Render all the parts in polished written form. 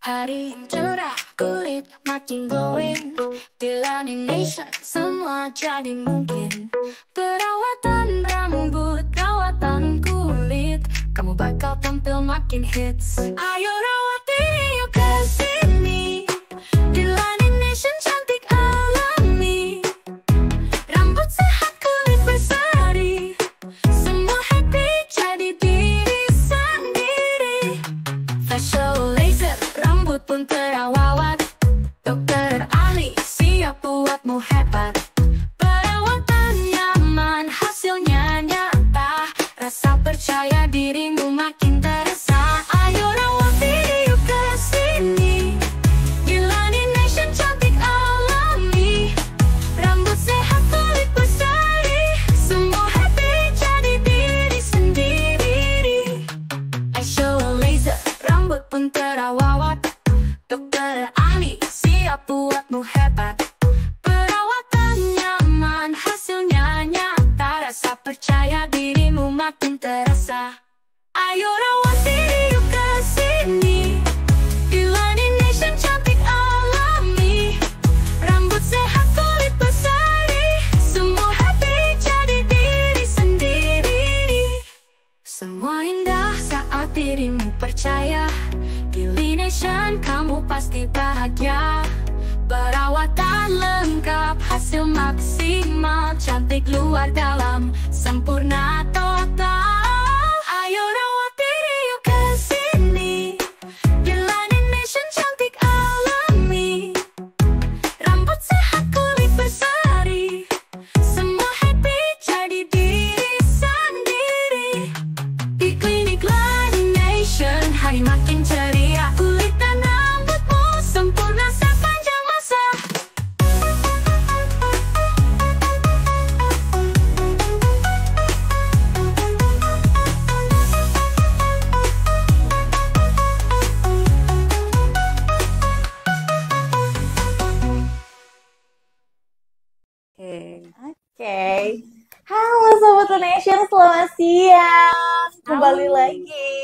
hari cerah, kulit makin glowing. Di Nation semua jadi mungkin. Perawatan rambut, perawatan kulit, kamu bakal tampil makin hits. Ayo rawat diri yuk kesini. Di Nation cantik alami, rambut sehat, kulit berseri, semua happy jadi diri sendiri. Facial laser, rambut pun terawat. Dokter ahli siap buatmu hebat. Perawatan nyaman, hasilnya nyata. Rasa percaya dirimu makin terasa. Ayo rawat diri yuk kesini. Gilani Nation cantik alami, rambut sehat, kulit berseri, semua happy jadi diri sendiri. Facial laser, rambut pun terawat. Dokter ahli siap buatmu hebat. Perawatan nyaman, hasilnya nyata. Rasa percaya dirimu makin terasa. Ayo rawat diri yuk kesini. Gilani Nation cantik alami, rambut sehat, kulit berseri, semua happy jadi diri sendiri. Semua indah saat dirimu percaya. Gilani Nation kamu pasti bahagia. Perawatan lengkap, hasil maksimal, cantik luar dalam, sempurna total. Ayo rawat diri yuk kesini. Gilani Nation cantik alami, rambut sehat, kulit berseri, semua happy jadi diri sendiri. Di klinik Gilani Nation hari makin ceria, kulit dan rambutmu sempurna sepanjang masa. Oke. Halo Sobat Nation, selamat siang. Kembali lagi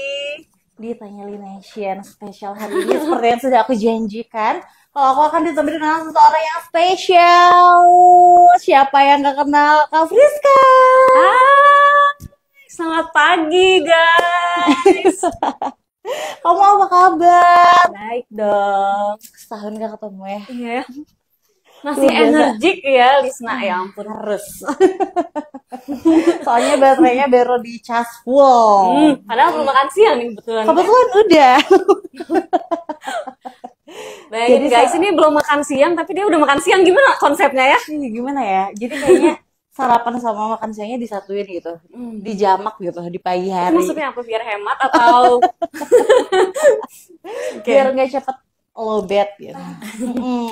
di Tanya Nation spesial hari ini. Seperti yang sudah aku janjikan, kalau aku akan ditemani dengan seseorang yang spesial. Siapa yang gak kenal Kak Friska? Selamat pagi guys. Kamu apa kabar? Baik dong. Setahun gak ketemu ya? Iya. Masih Luar biasa. energik ya Lisna, ya ampun. Harus. Soalnya baterainya baru di cas full. Padahal belum makan siang nih kebetulan. Kebetulan udah. Bayangin Jadi guys, ini belum makan siang tapi dia udah makan siang, gimana konsepnya ya? Gimana ya? Jadi kayaknya sarapan sama makan siangnya disatuin gitu. Dijamak gitu di pagi hari. Maksudnya apa, biar hemat atau Biar nggak cepet lowbat gitu.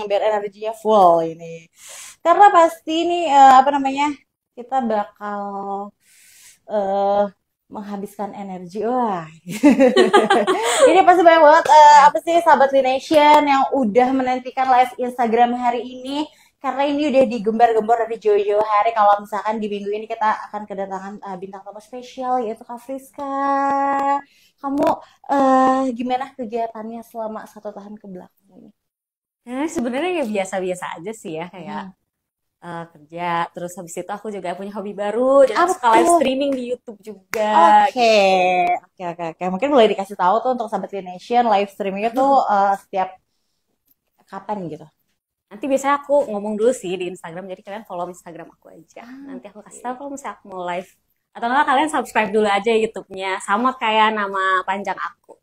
Biar energinya full ini. Karena pasti ini kita bakal menghabiskan energi. Wah. Ini pasti banyak banget apa sih sahabat Nation yang udah menantikan live Instagram hari ini. Karena ini udah digembar-gembor dari jauh-jauh hari. Kalau misalkan di minggu ini kita akan kedatangan bintang tamu spesial, yaitu Kak Friska. Kamu gimana kegiatannya selama 1 tahun ke belakang ini? sebenarnya ya biasa-biasa aja sih ya, kayak kerja, terus habis itu aku juga punya hobi baru, dan aku suka live streaming di YouTube juga. Oke. Mungkin boleh dikasih tahu tuh untuk sahabat Nation, live streamingnya tuh setiap kapan gitu? Nanti biasanya aku ngomong dulu sih di Instagram, jadi kalian follow Instagram aku aja. Nanti aku kasih tahu kalau misalnya aku mau live. Atau enggak kalian subscribe dulu aja YouTube-nya, sama kayak nama panjang aku.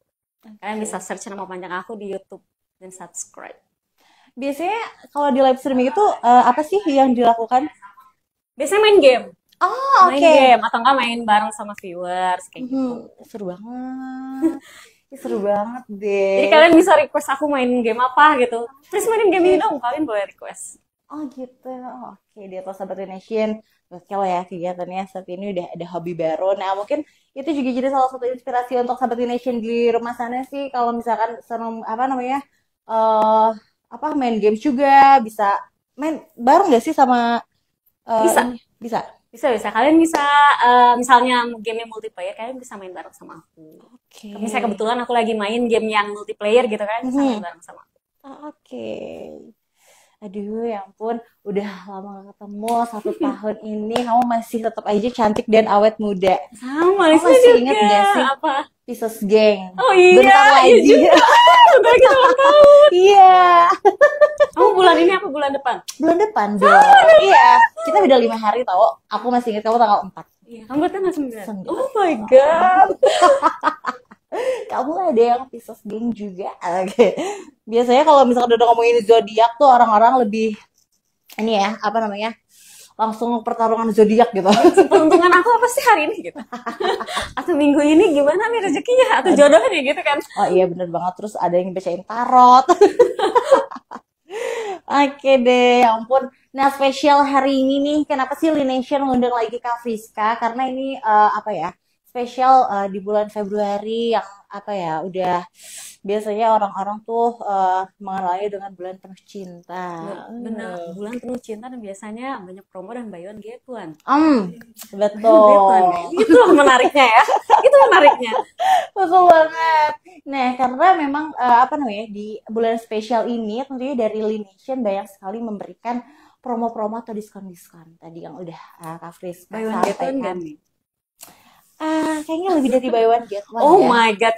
Kalian bisa search nama panjang aku di YouTube dan subscribe. Biasanya kalau di live streaming itu apa sih yang dilakukan? Biasanya main game. Oh, Main game atau enggak main bareng sama viewers kayak gitu. Seru banget. Seru banget deh. Jadi kalian bisa request aku main game apa gitu. Terus mainin game ini dong, kalian boleh request. Oh gitu. Oke, di atas sahabat Nation. Oke lah ya, kegiatannya saat ini udah ada hobi baru. Nah mungkin itu juga jadi salah satu inspirasi untuk sahabat Nation di rumah sana sih. Kalau misalkan seneng main games juga, bisa main bareng gak sih sama Bisa. Bisa. Bisa. Kalian bisa, misalnya game multiplayer, kalian bisa main bareng sama aku. Oke. Misalnya kebetulan aku lagi main game yang multiplayer gitu kan, bisa main bareng sama aku. Oke. Aduh, ya ampun, udah lama gak ketemu 1 tahun ini, kamu masih tetap aja cantik dan awet muda. Sama, Kamu Lisa masih juga. inget gak sih Apa? Pisces Gang? Oh iya, Bentar iya lagi. juga. Bentar kita ulang tahun. Iya, Kamu bulan ini apa bulan depan? bulan depan dong. Iya, kita beda 5 hari tau. Aku masih inget kamu tanggal 4. Iya, kamu berarti tanggal 9. 9. Oh my god. Kamu ada yang Pisces Gang juga? Oke. Biasanya kalau misalkan udah ngomongin zodiak tuh orang-orang lebih ini ya, apa namanya? Langsung pertarungan zodiak gitu. Peruntungan aku apa sih hari ini gitu? Atau minggu ini gimana nih rezekinya? Atau jodohnya gitu kan? Oh iya bener banget. Terus ada yang bacain tarot. Oke deh, ya ampun. Nah, spesial hari ini nih, kenapa sih Lination ngundang lagi Kak Friska? Karena ini apa ya? Spesial di bulan Februari yang apa ya? Udah biasanya orang-orang tuh mengenalnya dengan bulan penuh cinta. Benar, bulan penuh cinta dan biasanya banyak promo dan buy one get one. Betul. Itu menariknya ya. Itu menariknya. Betul banget. Nah, karena memang apa namanya di bulan spesial ini tentunya dari Lination banyak sekali memberikan promo-promo atau diskon-diskon. Tadi yang udah Kak Friska Buy one get one sampaikan. kan nih. Kayaknya lebih dari buy one get one Oh ya. my god.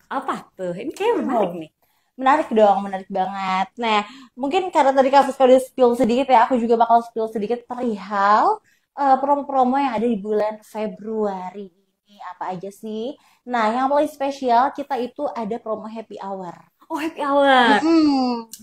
Apa tuh? Ini kayak menarik nih. Menarik dong, menarik banget. Nah, mungkin karena tadi Kak Friska udah spill sedikit ya, aku juga bakal spill sedikit perihal promo-promo yang ada di bulan Februari ini. Apa aja sih? Nah, yang paling spesial kita itu ada promo happy hour. Oh, happy hour.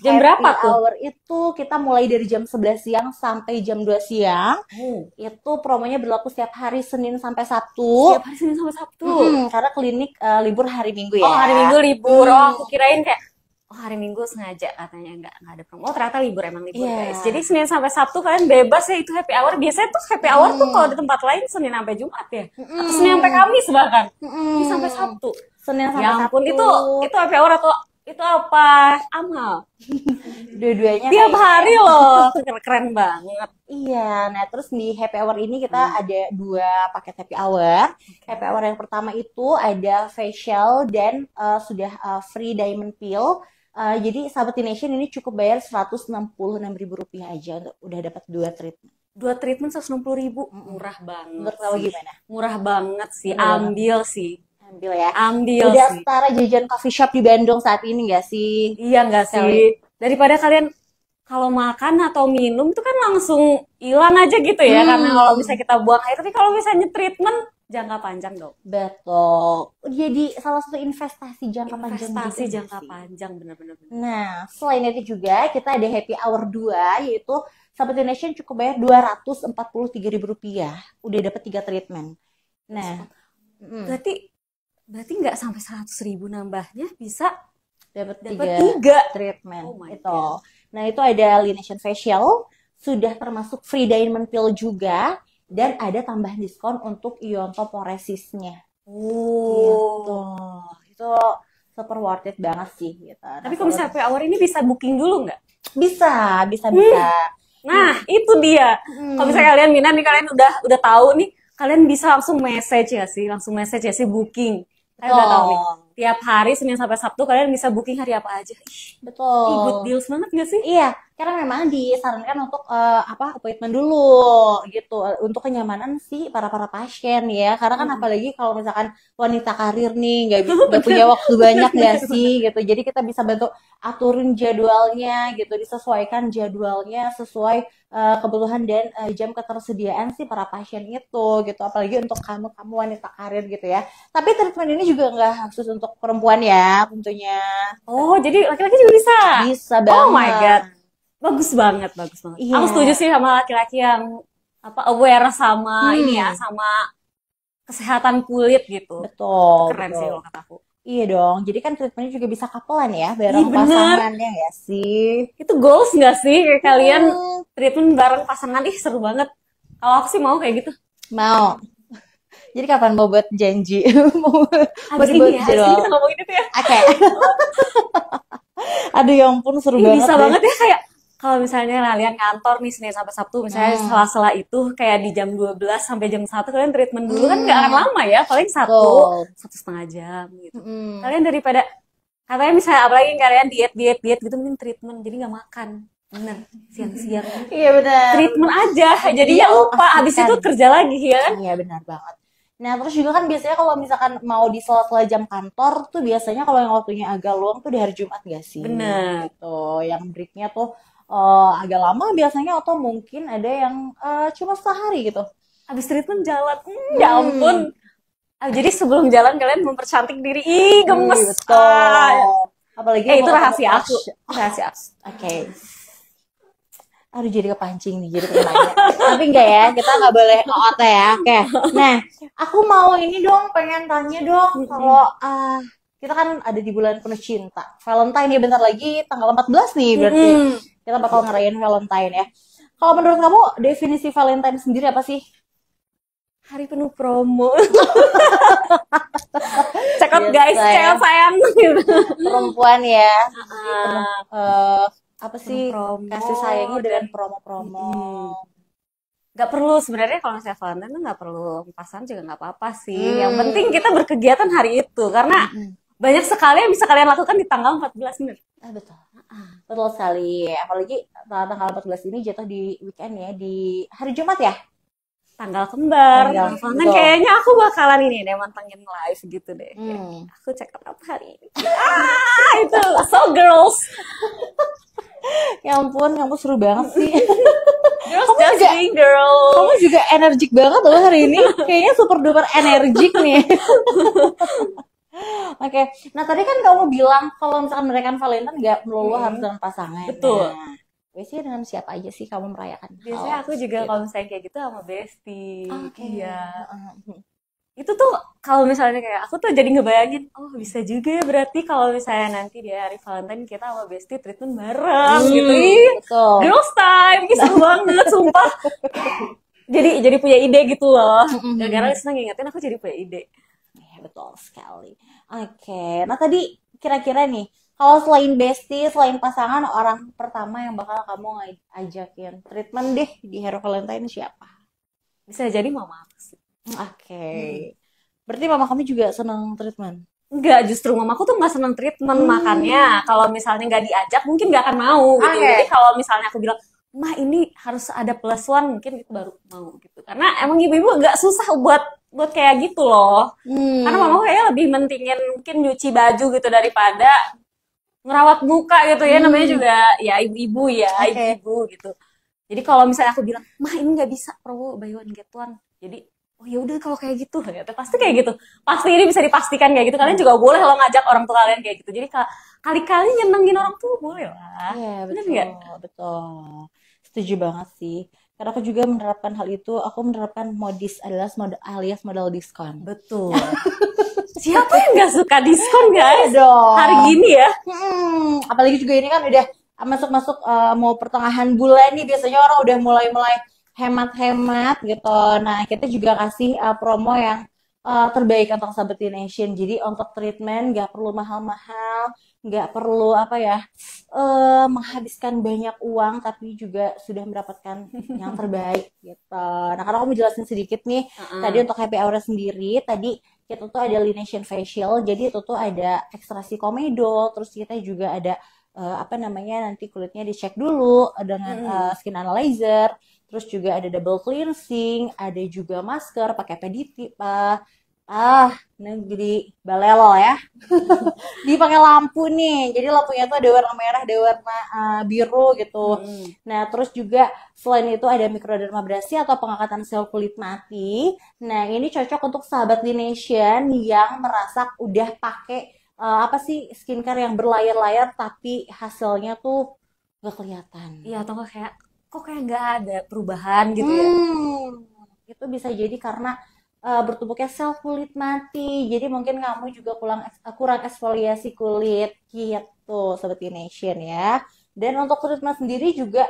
Jam Happy berapa tuh? hour itu kita mulai dari jam 11 siang sampai jam 2 siang. Oh, Itu promonya berlaku setiap hari Senin sampai Sabtu. setiap hari Senin sampai Sabtu. Karena klinik libur hari Minggu ya. Oh, hari Minggu libur. Oh, aku kirain kayak hari Minggu sengaja katanya nggak ada promo. Oh, ternyata libur, emang libur Iya. guys. Jadi Senin sampai Sabtu kalian bebas ya itu happy hour. Biasanya tuh happy hour tuh kalau di tempat lain Senin sampai Jumat ya. Atau Senin sampai Kamis bahkan. Ini sampai Sabtu. Senin sampai Ya ampun, Sabtu. itu happy hour atau itu apa? Amal. Dua-duanya Tiap kayak- hari loh. Keren banget. Iya, nah terus di happy hour ini kita ada 2 paket happy hour. Happy hour yang pertama itu ada facial dan sudah free diamond peel. Jadi sahabat Nation ini cukup bayar Rp166.000 aja untuk udah dapat 2 treatment. 2 treatment 160.000. Murah banget. Menurut kamu sih. gimana? Murah banget sih. Murah banget. Ambil sih. Ambil ya. Ambil Udah sih. setara jajan coffee shop di Bandung saat ini gak sih? Iya nggak sih? Daripada kalian kalau makan atau minum itu kan langsung hilang aja gitu ya. Karena kalau bisa kita buang air. Tapi kalau misalnya treatment jangka panjang dong. Betul. Jadi salah satu investasi jangka panjang Investasi juga jangka sih. panjang bener-bener. Nah, selain itu juga kita ada happy hour 2 yaitu Sahabat Nation cukup bayar Rp243.000. Udah dapat 3 treatment. Nah, Berarti nggak sampai 100.000 nambahnya bisa dapat dapat 3 3. treatment Oh my itu. God. Nah, itu ada Lination Facial, sudah termasuk free diamond peel juga dan ada tambahan diskon untuk iontoporesisnya. Gitu. Itu super worth it banget sih gitu. Nah, Tapi kalau misalnya happy hour ini bisa booking dulu nggak? bisa. Nah, itu dia. Kalau misalnya kalian minat nih, kalian udah tahu nih, kalian bisa langsung message ya sih, booking. Kalian udah tahu nih. Tiap hari Senin sampai Sabtu kalian bisa booking hari apa aja. Ih, Betul. good deals banget gak sih? Iya, karena memang disarankan untuk appointment dulu gitu untuk kenyamanan si para pasien ya. Karena kan apalagi kalau misalkan wanita karir nih nggak punya waktu banyak nggak sih gitu. Jadi kita bisa bantu aturin jadwalnya gitu, disesuaikan jadwalnya sesuai kebutuhan dan jam ketersediaan si para pasien itu gitu. Apalagi untuk kamu wanita karir gitu ya. Tapi treatment ini juga nggak khusus untuk perempuan ya tentunya. Oh, jadi laki-laki juga bisa? Bisa banget. Oh my God. Bagus banget. Iya. Aku setuju sih sama laki-laki yang aware sama ini ya, sama kesehatan kulit gitu. Betul. Keren sih kalau kataku. Iya dong. Jadi kan treatmentnya juga bisa couple-an ya, bareng Iya, bener. pasangannya ya sih. Itu goals nggak sih kayak kalian treatment bareng pasangan? Ih, seru banget. Kalau aku sih mau kayak gitu. Mau. Jadi kapan mau buat janji? Mau Habis dibuat ini ya, jadwal? habis ini kita ngomongin itu ya. Oke. Aduh ya ampun seru Ih, banget bisa deh. banget ya kayak kalau misalnya kalian kantor nih Senin sampai Sabtu, misalnya sela-sela itu kayak di jam 12 sampai jam 1 kalian treatment dulu kan nggak akan lama ya, paling Betul. 1,5 jam gitu. Kalian daripada katanya misalnya apalagi kalian diet gitu mending treatment jadi nggak makan. Bener, siang-siang Iya benar. treatment aja, jadi Iya, ya lupa habis pastikan. itu kerja lagi ya kan. Iya benar banget. Nah terus juga kan biasanya kalau misalkan mau di sela-sela jam kantor tuh biasanya kalau yang waktunya agak luang tuh di hari Jumat gak sih? Bener. Gitu. Yang breaknya tuh agak lama biasanya atau mungkin ada yang cuma sehari gitu. Habis treatment jalan, ya ampun. Jadi sebelum jalan kalian mempercantik diri, ih gemes. Betul. Apalagi Itu kalau rahasia ketemu aku. Rahasia aku. Oke. Aduh jadi kepancing nih, jadi pengen nanya. Tapi enggak ya, kita nggak boleh OOT ya. Oke. Nah, aku mau ini dong, pengen tanya dong. Kalau kita kan ada di bulan penuh cinta. Valentine ya bentar lagi, tanggal 14 nih berarti. Kita bakal ngerayain Valentine ya. Kalau menurut kamu, definisi Valentine sendiri apa sih? Hari penuh promo. Check out Yes, guys, sayang. check out sayang. Perempuan ya. Jadi penuh, apa sih promo kasih sayangnya dengan dan- promo-promo. Gak perlu sebenarnya kalau misalnya Valentine tuh gak perlu pasangan juga gak apa-apa sih. Yang penting kita berkegiatan hari itu karena banyak sekali yang bisa kalian lakukan di tanggal 14 bener. Betul. Betul sekali. Apalagi tanggal 14 ini jatuh di weekend ya, di hari Jumat ya. Tanggal kembar. Tanggal, Valentine betul. kayaknya aku bakalan ini deh mantengin live gitu deh. Aku check out apa hari ini. Itu so girls. Ya ampun, kamu seru banget sih. Girls just being girls. Kamu juga energik banget loh hari ini. Kayaknya super duper energik nih. Oke, nah tadi kan kamu bilang kalau misalkan merayakan Valentine nggak melulu harus dengan pasangan. Betul. Nah, biasanya dengan siapa aja sih kamu merayakan? Biasanya hal aku juga seperti kalau misalnya kayak gitu sama bestie. Oke. Iya. itu? Itu tuh kalau misalnya kayak aku tuh jadi ngebayangin, oh bisa juga ya berarti kalau misalnya nanti di hari Valentine kita sama bestie treatment bareng gitu. Ih, Betul. girls time, ini seru banget, sumpah. Jadi punya ide gitu loh. Gara-gara seneng ngingetin aku jadi punya ide. Ya, betul sekali. Oke, nah tadi kira-kira nih, kalau selain bestie, selain pasangan, orang pertama yang bakal kamu ajakin treatment deh di hari Valentine siapa? Bisa jadi mama aku sih. Oke. Berarti mama kamu juga senang treatment? Enggak, justru mamaku tuh nggak seneng treatment, makanya kalau misalnya nggak diajak mungkin nggak akan mau gitu. Oke. Jadi kalau misalnya aku bilang, "Mah, ini harus ada plus one," mungkin itu baru mau gitu. Karena emang ibu-ibu nggak susah buat kayak gitu loh. Karena mamaku kayaknya lebih mentingin mungkin nyuci baju gitu daripada ngerawat muka gitu ya. Namanya juga ya ibu-ibu ya, Oke. ibu-ibu gitu. Jadi kalau misalnya aku bilang, "Mah, ini nggak bisa promo buy one get one." Jadi oh ya udah kalau kayak gitu ya pasti kayak gitu, pasti ini bisa dipastikan kayak gitu. Kalian juga boleh lo ngajak orang tua kalian kayak gitu, jadi kali-kali nyenengin orang tua boleh lah. Iya, Bener betul, nggak? betul. Setuju banget sih. Karena aku juga menerapkan hal itu, aku menerapkan modis adalah alias modal diskon. Betul. Siapa yang nggak suka diskon guys Dong. hari gini ya? Apalagi juga ini kan udah masuk-masuk mau pertengahan bulan nih, biasanya orang udah mulai-mulai hemat-hemat gitu. Nah, kita juga kasih promo yang terbaik untuk Sahabat Nation. Jadi untuk treatment nggak perlu mahal-mahal, nggak perlu apa ya menghabiskan banyak uang, tapi juga sudah mendapatkan yang terbaik gitu. Nah, karena aku mau jelasin sedikit nih, tadi untuk happy hour sendiri, tadi kita tuh ada Laination Facial, jadi itu tuh ada ekstraksi komedo, terus kita juga ada apa namanya, nanti kulitnya dicek dulu dengan skin analyzer, terus juga ada double cleansing, ada juga masker pakai pediti, ini jadi balelo ya. Dipakai lampu nih, jadi lampunya tuh ada warna merah, ada warna biru gitu. Nah, terus juga selain itu ada microdermabrasi atau pengangkatan sel kulit mati. Nah, ini cocok untuk sahabat Nation yang merasa udah pakai apa sih skincare yang berlayar-layar tapi hasilnya tuh gak kelihatan. Iya, atau nggak kayak kok kayak nggak ada perubahan gitu ya? Itu bisa jadi karena bertumpuknya sel kulit mati. Jadi mungkin kamu juga kurang eksfoliasi kulit gitu, Sobat Nation ya. Dan untuk treatment sendiri juga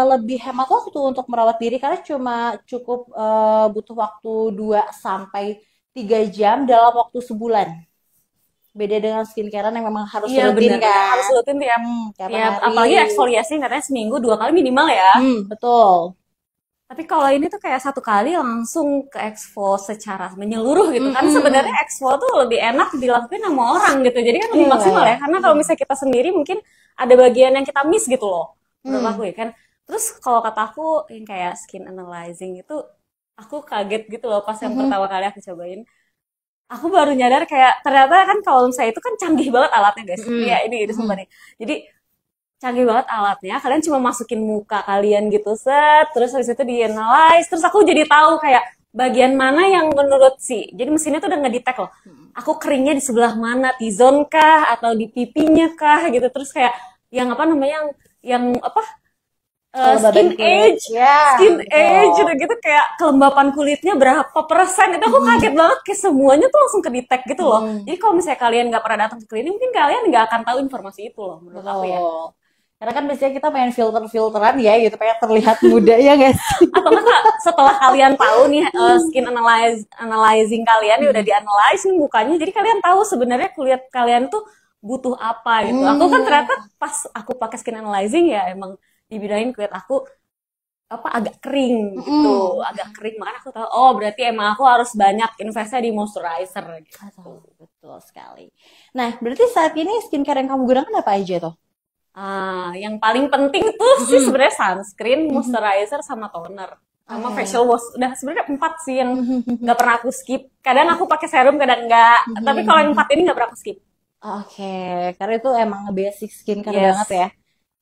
lebih hemat waktu untuk merawat diri karena cuma cukup butuh waktu 2 sampai 3 jam dalam waktu sebulan. Beda dengan skincarean yang memang harus Iya rutin benar, kan. harus rutin tiap Tiap tiap hari. apalagi eksfoliasi katanya seminggu 2 kali minimal ya. Betul. Tapi kalau ini tuh kayak 1 kali langsung ke exfol secara menyeluruh gitu. Karena sebenarnya exfol tuh lebih enak dilakuin sama orang gitu. Jadi kan lebih Iya, maksimal iya. ya. Karena kalau misalnya kita sendiri mungkin ada bagian yang kita miss gitu loh. Menurut aku ya kan. Terus kalau kata aku yang kayak skin analyzing itu aku kaget gitu loh pas yang pertama kali aku cobain. Aku baru nyadar kayak ternyata kan kalau misalnya itu kan canggih banget alatnya guys. Iya ini sumpah nih. Jadi canggih banget alatnya, kalian cuma masukin muka kalian gitu terus habis itu di-analyze, terus aku jadi tahu kayak bagian mana yang menurut jadi mesinnya tuh udah ngedetect loh, aku keringnya di sebelah mana, T-zone kah, atau di pipinya kah, gitu, terus kayak yang apa namanya, yang apa, skin age, gitu kayak kelembapan kulitnya berapa persen, itu aku kaget banget, kayak semuanya tuh langsung kedetect gitu loh, jadi kalau misalnya kalian nggak pernah datang ke klinik, mungkin kalian nggak akan tahu informasi itu loh, menurut aku ya. Karena kan biasanya kita main filter-filteran ya gitu, pengen terlihat muda ya guys. Atau enggak setelah kalian tahu nih skin analyzing kalian nih udah di-analyze nih mukanya, jadi kalian tahu sebenarnya kulit kalian tuh butuh apa gitu. Aku kan ternyata pas aku pakai skin analyzing ya emang dibilangin kulit aku apa agak kering gitu, agak kering, makanya aku tahu oh berarti emang aku harus banyak investnya di moisturizer gitu. Betul sekali. Nah, berarti saat ini skincare yang kamu gunakan apa aja tuh? Yang paling penting tuh sih sebenarnya sunscreen, moisturizer, sama toner, sama facial wash. Udah sebenarnya 4 sih yang nggak pernah aku skip. Kadang aku pakai serum, kadang enggak. Tapi kalau yang 4 ini nggak pernah aku skip. Oke, karena itu emang basic skincare banget ya.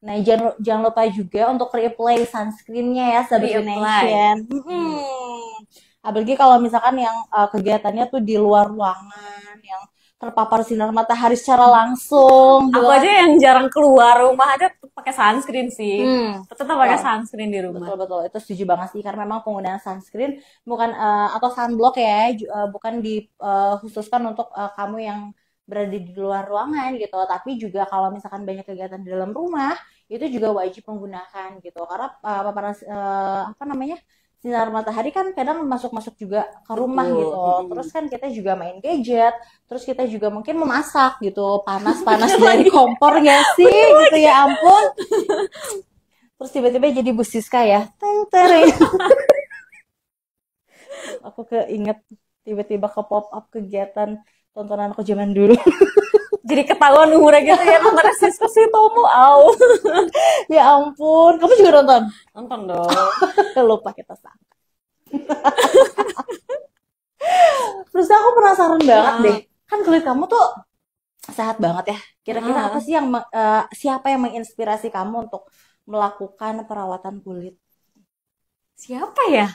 Nah, jangan lupa juga untuk reapply sunscreennya ya, Sahabat Nation. Apalagi kalau misalkan yang kegiatannya tuh di luar ruangan, yang terpapar sinar matahari secara langsung. Aku aja yang jarang keluar rumah aja pakai sunscreen sih. Tetap pakai sunscreen di rumah. Betul, itu setuju banget sih, karena memang penggunaan sunscreen bukan atau sunblock ya, bukan dikhususkan untuk kamu yang berada di luar ruangan gitu, tapi juga kalau misalkan banyak kegiatan di dalam rumah itu juga wajib menggunakan gitu, karena paparan apa namanya, sinar matahari kan kadang masuk juga ke rumah gitu. Terus kan kita juga main gadget, terus kita juga mungkin memasak gitu, panas-panas dari kompor nggak sih gitu, ya ampun. Terus tiba-tiba jadi Bu Siska ya, teng. Aku keinget tiba-tiba ke pop up kegiatan tontonan aku zaman dulu. Jadi ketahuan umurnya gitu ya, nonton Siska sih Tomo, Ya ampun, kamu juga nonton? Nonton dong. Lupa kita sama. Terus aku penasaran banget deh, kan kulit kamu tuh sehat banget ya. Kira-kira apa sih yang siapa yang menginspirasi kamu untuk melakukan perawatan kulit? Siapa ya?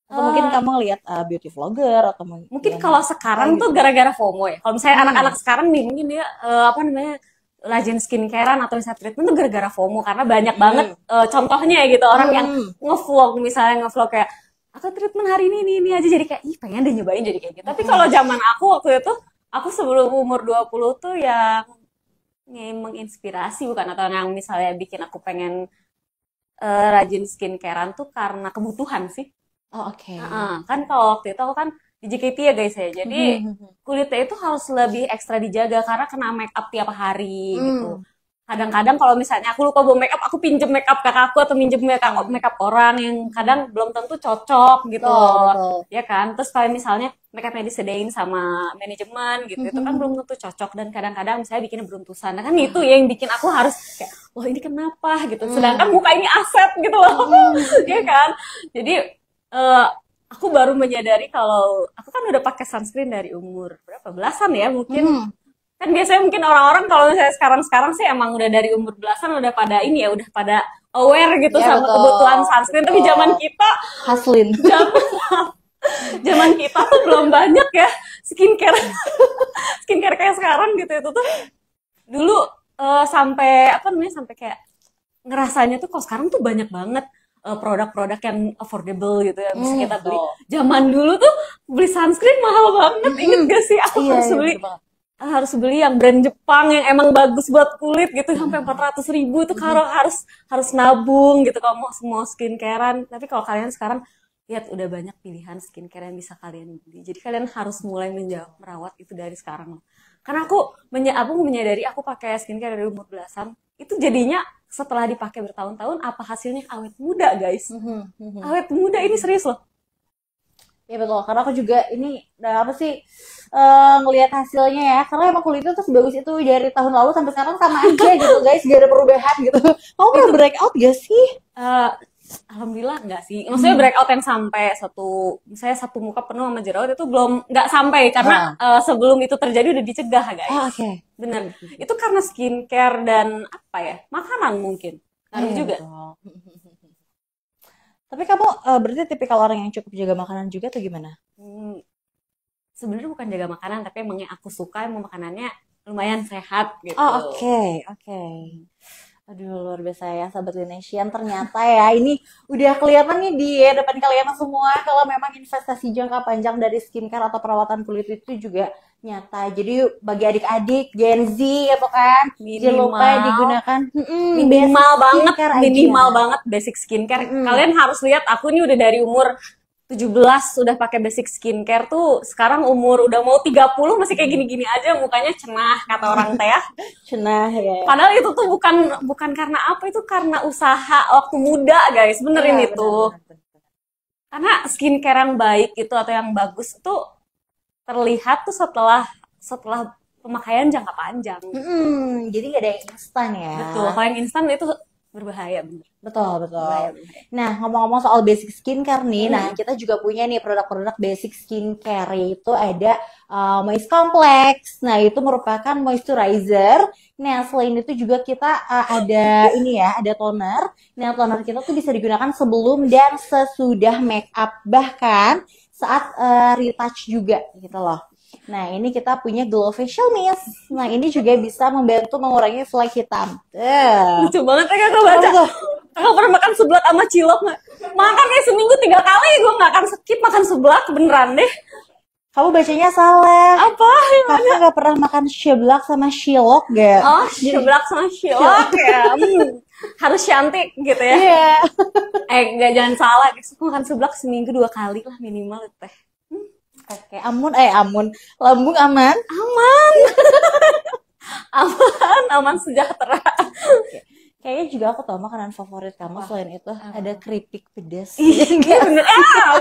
Atau mungkin kamu lihat beauty vlogger atau mungkin kalau sekarang tuh gara-gara FOMO ya. Kalau misalnya anak-anak sekarang nih mungkin dia apa namanya, rajin skincarean atau misalnya treatment tuh gara-gara FOMO, karena banyak banget contohnya gitu, orang yang ngevlog, misalnya ngevlog kayak aku treatment hari ini aja, jadi kayak ih pengen deh nyobain jadi kayak gitu. Tapi kalau zaman aku waktu itu, aku sebelum umur 20 tuh yang menginspirasi bukan, atau yang misalnya bikin aku pengen rajin skincarean tuh karena kebutuhan sih. Oke. Kan kalau waktu itu aku kan di JKT ya guys ya, jadi kulitnya itu harus lebih ekstra dijaga karena kena make up tiap hari gitu. Kadang-kadang kalau misalnya aku lupa bawa make up, aku pinjem make up kakakku atau minjem make up orang yang kadang belum tentu cocok gitu, ya kan. Terus kalau misalnya make upnya disediain sama manajemen gitu, itu kan belum tentu cocok, dan kadang-kadang misalnya bikinnya beruntusan. Nah kan itu yang bikin aku harus kayak, wah ini kenapa gitu. Sedangkan muka ini aset gitu loh, ya kan. Jadi aku baru menyadari kalau aku kan udah pakai sunscreen dari umur berapa belasan ya mungkin. Kan biasanya mungkin orang-orang kalau misalnya sekarang sih emang udah dari umur belasan udah pada ini ya, udah pada aware gitu ya, sama kebutuhan sunscreen. Tapi zaman kita haslin. Zaman kita tuh belum banyak ya skincare kayak sekarang gitu. Itu tuh dulu sampai apa namanya, sampai kayak ngerasanya tuh kok sekarang tuh banyak banget produk-produk yang affordable gitu ya, bisa kita beli. Zaman dulu tuh beli sunscreen mahal banget, inget gak sih? Aku harus beli yang brand Jepang yang emang bagus buat kulit gitu, sampai 400.000 tuh kalau harus nabung gitu kalau mau semua skincarean. Tapi kalau kalian sekarang lihat udah banyak pilihan skincare yang bisa kalian beli, jadi kalian harus mulai merawat itu dari sekarang. Karena aku menyadari aku pakai skincare dari umur belasan, itu jadinya setelah dipakai bertahun-tahun, apa hasilnya? Awet muda, guys. Awet muda, ini serius loh. Ya betul, karena aku juga ini apa sih ngelihat hasilnya ya, karena emang kulitnya tuh sebagus itu dari tahun lalu sampai sekarang sama aja gitu guys, gak ada perubahan gitu. Kamu pernah breakout gak sih? Alhamdulillah enggak sih. Maksudnya breakout yang sampai misalnya satu muka penuh sama jerawat itu belum, nggak sampai karena sebelum itu terjadi udah dicegah guys. Oke. Bener. Itu karena skincare dan apa ya, makanan mungkin. Ngaruh juga. Tapi kamu berarti tipikal orang yang cukup jaga makanan juga atau gimana? Sebenarnya bukan jaga makanan, tapi emang yang aku suka emang makanannya lumayan sehat gitu. Oh, oke. Aduh, luar biasa ya sahabat Linesian. Ternyata ya ini udah kelihatan nih di depan kalian semua kalau memang investasi jangka panjang dari skincare atau perawatan kulit itu juga nyata. Jadi bagi adik-adik Gen Z gitu kan, jangan lupa digunakan minimal banget basic skincare. Kalian harus lihat aku nih udah dari umur 17 sudah pakai basic skincare tuh, sekarang umur udah mau 30 masih kayak gini-gini aja, mukanya cenah kata orang teh ya. Cenah ya. Padahal itu tuh bukan karena apa, itu karena usaha waktu muda guys, benerin itu. Bener. Karena skincare yang baik itu atau yang bagus itu terlihat tuh setelah pemakaian jangka panjang. Jadi gak ada yang instan ya. Betul, kalau yang instan itu berbahaya bener. Betul. Nah, ngomong-ngomong soal basic skincare nih, nah kita juga punya nih produk-produk basic skincare, yaitu ada Moist Complex. Nah, itu merupakan moisturizer. Nah, selain itu juga kita ada ini ya, ada toner. Nah, toner kita tuh bisa digunakan sebelum dan sesudah make up, bahkan saat retouch juga gitu loh. Nah, ini kita punya Glow Facial Mist. Nah, ini juga bisa membantu mengurangi flek hitam. Lucu banget ya kakak baca. Kakak pernah makan seblak sama cilok nggak? Makan kayak seminggu 3 kali, gue nggak akan skip makan seblak, beneran deh. Kamu bacanya salah. Apa? Kakak nggak pernah makan seblak sama cilok gak? Oh, seblak sama cilok ya. Harus cantik gitu ya. Iya. Nggak, jangan salah. Makan seblak seminggu 2 kali lah minimal teh. Oke, amun. Lambung aman? Aman. aman sejahtera. Kayaknya juga aku tahu makanan favorit kamu selain itu ada keripik pedas. Iya bener.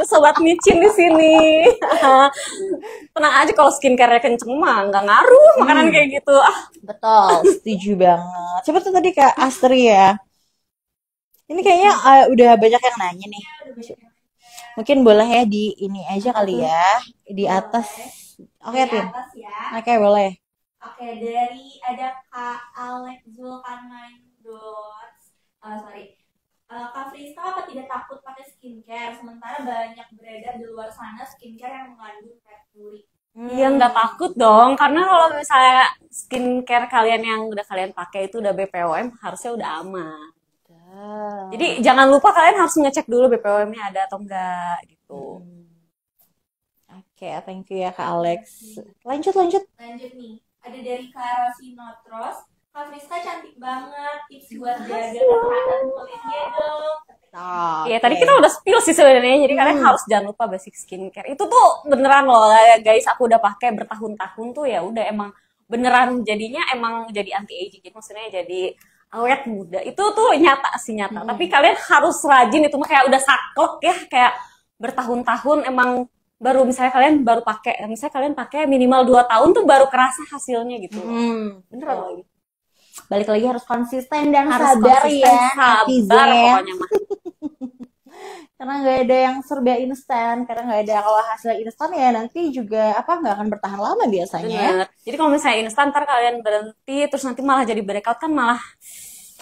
Sobat micin di sini. Tenang aja kalau skincare-nya kenceng mah nggak ngaruh makanan kayak gitu. Betul, setuju banget. Coba tuh tadi Kak Astri ya. Ini kayaknya udah banyak yang nanya nih. Mungkin boleh ya di ini aja kali ya, di atas. Oke, Tin. Ya. Oke, boleh. Oke, dari ada Kak Alex Zulkarnain Kak Friska apa tidak takut pakai skincare? Sementara banyak beredar di luar sana skincare yang mengandung merkuri. Iya nggak takut dong, karena kalau misalnya skincare kalian yang udah kalian pakai itu udah BPOM, harusnya udah aman. Jadi jangan lupa kalian harus ngecek dulu BPOM-nya ada atau enggak gitu. Oke, thank you ya Kak Alex. Lanjut. Lanjut nih, ada dari Kak Rosinotros. Kak Friska cantik banget, tips buat jaga kesehatan kulitnya dong. Iya, tadi kita udah spill sih sebenarnya, jadi kalian harus jangan lupa basic skincare. Itu tuh beneran loh guys, aku udah pakai bertahun-tahun tuh ya udah emang beneran jadinya emang jadi anti aging, gitu. Maksudnya jadi awet muda. Itu tuh nyata. Tapi kalian harus rajin, itu mah kayak udah saklek ya, kayak bertahun-tahun emang baru misalnya kalian baru pakai, misalnya kalian pakai minimal 2 tahun tuh baru kerasa hasilnya gitu. Beneran lagi. Balik lagi harus konsisten dan harus sabar konsisten, ya, sabar pokoknya mah. Karena nggak ada yang serba instan, karena nggak ada, kalau hasil instan ya nanti juga nggak akan bertahan lama biasanya. Bener. Jadi kalau misalnya instan ntar kalian berhenti terus nanti malah jadi breakout kan malah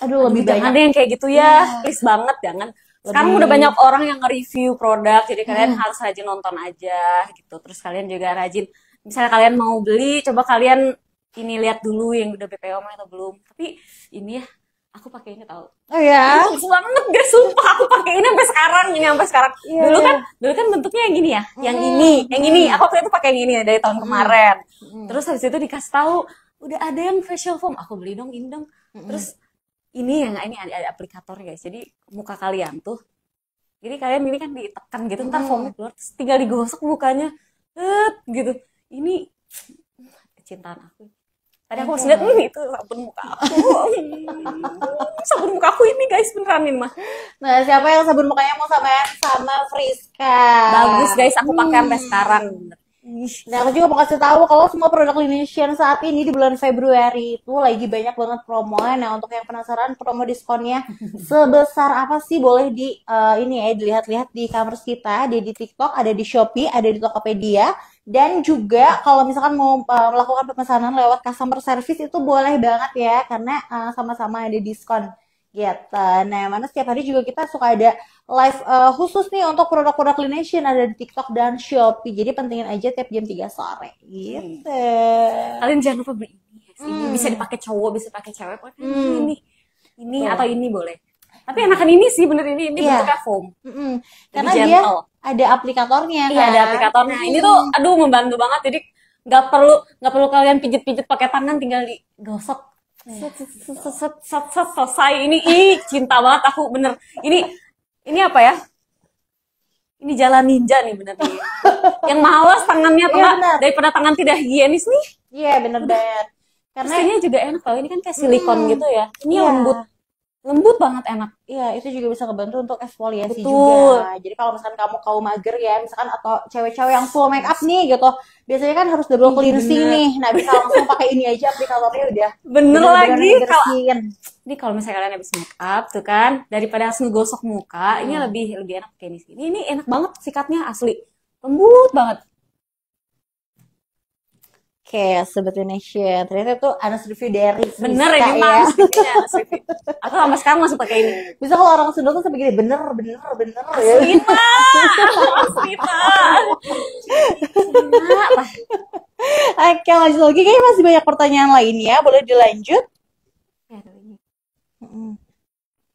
lebih jangan banyak deh yang kayak gitu ya, please banget jangan. Sekarang udah banyak orang yang nge-review produk, jadi kalian harus rajin nonton aja gitu. Terus kalian juga rajin, misalnya kalian mau beli, coba kalian ini lihat dulu yang udah BPOM atau belum. Tapi ini ya, aku pakai ini tahu. Oh ya? Bagus banget guys, sumpah aku pakai ini sampai sekarang. Dulu kan bentuknya yang gini ya, yang ini. Aku waktu itu pakai yang ini ya, dari tahun kemarin. Terus habis itu dikasih tahu, udah ada yang facial foam, aku beli dong, ini dong. Terus ini ada aplikator guys. Jadi muka kalian tuh, jadi kalian ini kan ditekan gitu, ntar foamnya keluar, terus tinggal digosok mukanya, gitu. Ini kecintaan aku. Tadi aku pas lihat, itu sabun muka aku. Sabun muka aku ini guys, beneran ini mah. Nah, siapa yang sabun mukanya mau sama Friska? Bagus guys, aku pakai sampai sekarang. Nah, aku juga mau kasih tahu kalau semua produk Laneige saat ini di bulan Februari itu lagi banyak banget promo. Nah, untuk yang penasaran promo diskonnya sebesar apa sih? Boleh ini ya dilihat-lihat di e-commerce kita, ada di TikTok, ada di Shopee, ada di Tokopedia. Dan juga kalau misalkan mau melakukan pemesanan lewat customer service itu boleh banget ya, karena sama-sama ada diskon gitu. Nah, mana setiap hari juga kita suka ada live khusus nih untuk produk-produk Laneige ada di TikTok dan Shopee. Jadi pentingin aja tiap jam 3 sore gitu. Kalian jangan lupa beli ini. Ini bisa dipakai cowok, bisa dipakai cewek. Ini atau ini boleh. Tapi enakan ini sih bener ini bentuknya foam. Karena dia ada aplikatornya kan. Iya, ada aplikatornya. Ini tuh aduh membantu banget. Jadi nggak perlu kalian pijit-pijit pakai tangan, tinggal digosok. Selesai. Ini cinta banget aku bener. Ini apa ya? Ini jalan ninja nih bener nih. Yang malas tangannya daripada tangan tidak higienis nih. Iya bener banget. Karena ini juga enak tau. Ini kan kayak silikon gitu ya. Ini lembut banget, enak. Iya, itu juga bisa ngebantu untuk eksfoliasi Betul. juga. Jadi kalau misalkan kamu mager ya, misalkan atau cewek-cewek yang full make up nih gitu, biasanya kan harus double cleansing nih. Nah, bisa langsung pakai ini aja aplikatornya udah. Bener lagi. Ini kalau misalnya kalian habis make up tuh kan, daripada harus ngegosok muka, ini lebih enak kayak ini. Ini enak banget sikatnya asli. Lembut banget. Oke, Sobat Laneige, ternyata itu honest review dari Friska. Bener ini mah honest review. Aku sampai sekarang masih pakai ini. Bisa kalau orang Sunda tuh sampai gini, bener ya. Asli Oke, lanjut lagi. Kayaknya masih banyak pertanyaan lainnya. Boleh dilanjut? Ya, ada lagi.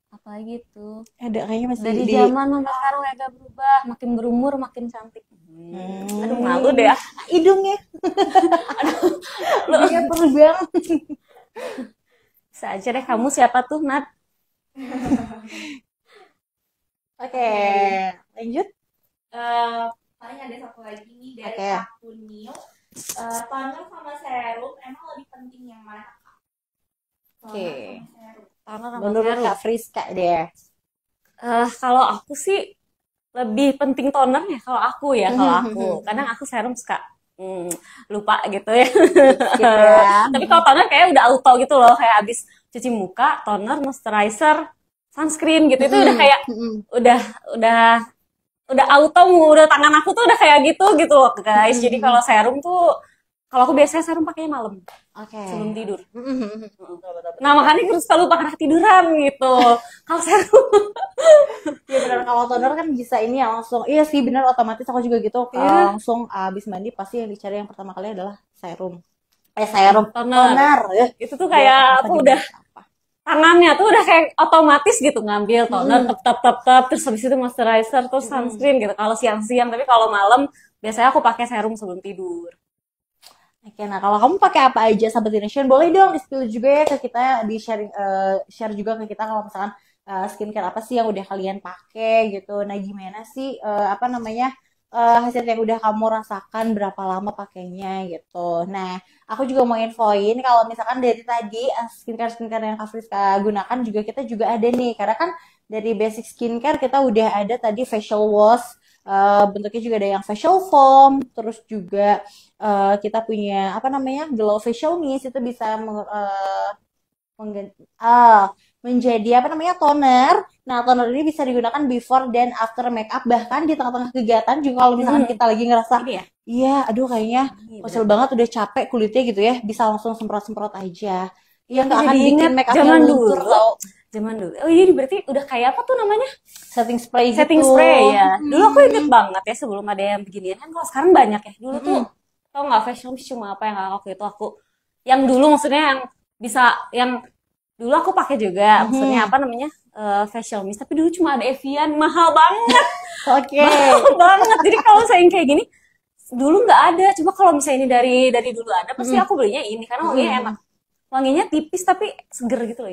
Apalagi tuh? Ada kayaknya masih dari zaman sampai sekarang agak berubah. Makin berumur, makin cantik. Aduh, malu deh ya. Hidungnya. Hidungnya perlu banget. Bisa aja deh, kamu siapa tuh, Nat? Oke, lanjut. Paling ada satu lagi nih dari akun New. Toner sama serum emang lebih penting yang mana? Oke. Toner sama menurut serum. Kak Friska deh. Kalau aku sih lebih penting toner ya kalau aku. Kadang aku serum suka lupa gitu ya. Tapi kalau toner kayak udah auto gitu loh, kayak abis cuci muka, toner, moisturizer, sunscreen gitu. Itu udah kayak udah auto, udah tangan aku tuh udah kayak gitu loh guys. Jadi kalau serum tuh, kalau aku biasanya serum pakainya malam. Sebelum tidur. Nah, makanya terus kalau lupa karena ketiduran gitu. Kalau serum. Ya benar, kalau toner kan bisa ini ya langsung. Iya sih benar, otomatis aku juga gitu. Langsung abis mandi pasti yang dicari yang pertama kali adalah serum. Toner. Itu tuh kayak aku udah tangannya tuh udah kayak otomatis gitu ngambil toner tep terus habis itu moisturizer terus sunscreen gitu kalau siang-siang. Tapi kalau malam biasanya aku pakai serum sebelum tidur. Oke, nah kalau kamu pakai apa aja Sobat Laneige, boleh dong di-spill juga ya ke kita, di share juga ke kita kalau misalkan skincare apa sih yang udah kalian pakai gitu. Nah, gimana sih hasil yang udah kamu rasakan, berapa lama pakainya gitu. Nah, aku juga mau infoin kalau misalkan dari tadi skincare yang Kak Friska gunakan juga kita juga ada nih, karena kan dari basic skincare kita udah ada tadi facial wash, bentuknya juga ada yang facial foam, terus juga kita punya glow facial mist, itu bisa menjadi toner. Nah, toner ini bisa digunakan before dan after makeup, bahkan di tengah-tengah kegiatan juga kalau misalkan kita lagi ngerasa aduh kayaknya kecil banget, udah capek kulitnya gitu ya, bisa langsung semprot-semprot aja. Iya, nggak akan bikin makeupnya luntur tau. Zaman dulu. Oh ini berarti udah kayak apa tuh namanya? Setting spray gitu. Setting spray ya. Dulu aku inget banget ya sebelum ada yang beginian kan. Kalau sekarang banyak ya. Dulu tuh tau nggak, facial mist cuma apa yang waktu itu aku. Yang dulu maksudnya yang bisa, yang dulu aku pakai juga. Maksudnya facial mist. Tapi dulu cuma ada Evian, mahal banget. Mahal banget. Jadi kalau saya yang kayak gini dulu nggak ada. Coba kalau misalnya ini dari dulu ada, pasti aku belinya ini karena wanginya enak. Wanginya tipis tapi seger gitu loh.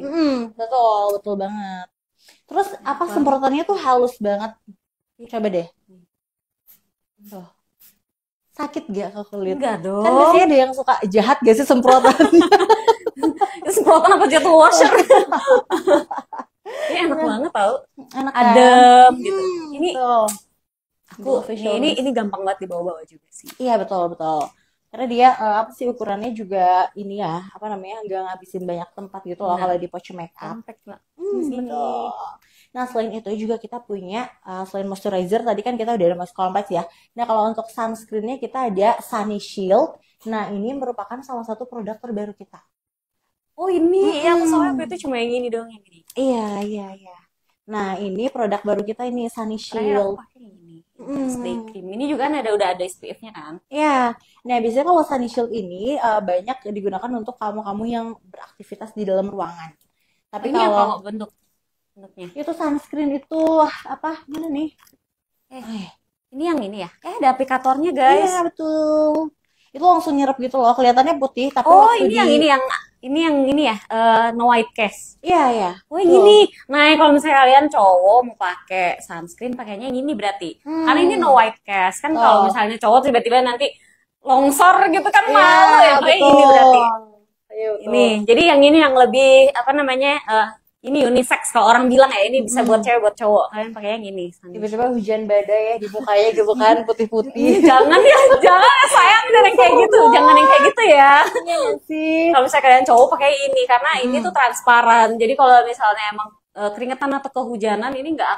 Betul banget. Terus semprotannya tuh halus banget. Coba deh. Tuh. Sakit gak ke kulit? Enggak Kan dong. biasanya ada yang suka jahat gak sih semprotan? Itu semprotan apa jatuh washer? Ini enak banget tau. Enak kan? Adem gitu. Ini Betul. aku Facial ini gampang banget dibawa-bawa juga sih. Iya betul betul. Karena dia apa sih ukurannya juga ini ya, apa namanya, nggak ngabisin banyak tempat gitu loh Nah. kalau di pouch makeup. Compact Mbak. Betul. Nah selain itu juga kita punya selain moisturizer tadi kan kita udah ada Moist Complex ya. Nah kalau untuk sunscreennya kita ada Sunny Shield. Nah ini merupakan salah satu produk terbaru kita. Oh ini yang soalnya aku itu cuma yang ini doang yang ini. Iya iya iya. Nah ini produk baru kita ini Sunny Terakhir aku Shield. pakai yang ini. Stay cream. Ini juga kan udah ada SPF-nya kan. Ya, nah biasanya kalau Sunny Shield ini banyak digunakan untuk kamu-kamu yang beraktivitas di dalam ruangan. Tapi Ini yang kalau kalau bentuknya. itu sunscreen itu apa? Mana nih? Ini yang ini ya. Ada aplikatornya guys. Iya betul. Itu langsung nyerap gitu loh. Kelihatannya putih tapi Oh waktu ini yang ini ya. No white cast. Iya ya. Oh yang ini. Nah kalau misalnya kalian cowok mau pakai sunscreen pakainya yang ini berarti. Karena ini no white cast kan kalau misalnya cowok tiba-tiba nanti longsor gitu kan malu ya. Pakai ini berarti. Iya, betul. Ini. Jadi yang ini yang lebih apa namanya? Ini unisex kalau orang bilang ya ini bisa buat cewek buat cowok. Kalian pakai yang ini. Tiba-tiba hujan badai ya di mukanya gitu kan putih-putih. Jangan ya sayang jangan yang kayak gitu. Jangan yang kayak gitu ya. Iya nggak sih. Kalau misalnya kalian cowok pakai ini karena ini tuh transparan. Jadi kalau misalnya emang keringetan atau kehujanan ini nggak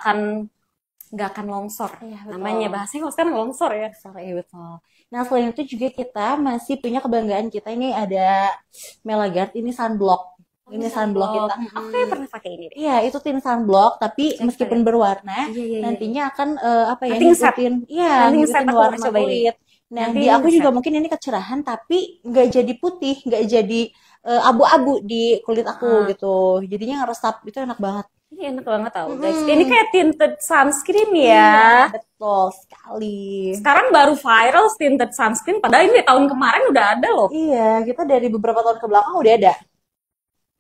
akan longsor. Iya, betul. Namanya bahasanya kalau sekarang longsor ya. Iya betul. Nah selain itu juga kita masih punya kebanggaan kita ini ada Melagard ini sunblock. Ini sunblock kita. Aku kayak pernah pakai ini deh. Iya, itu tin sunblock, tapi meskipun berwarna, Iya. nantinya akan apa ya, Nanti ngeset. ngikutin, iya, Nanti ngeset ngikutin aku warna coba ini. kulit. Nah, Nanti di aku ngeset. juga mungkin ini kecerahan, tapi nggak jadi putih, nggak jadi abu-abu di kulit aku gitu. Jadinya ngeresap, itu enak banget. Ini enak banget tau guys. Ini kayak tinted sunscreen ya. Betul sekali. Sekarang baru viral tinted sunscreen. Padahal ini tahun kemarin udah ada loh. Iya, kita dari beberapa tahun ke belakang udah ada.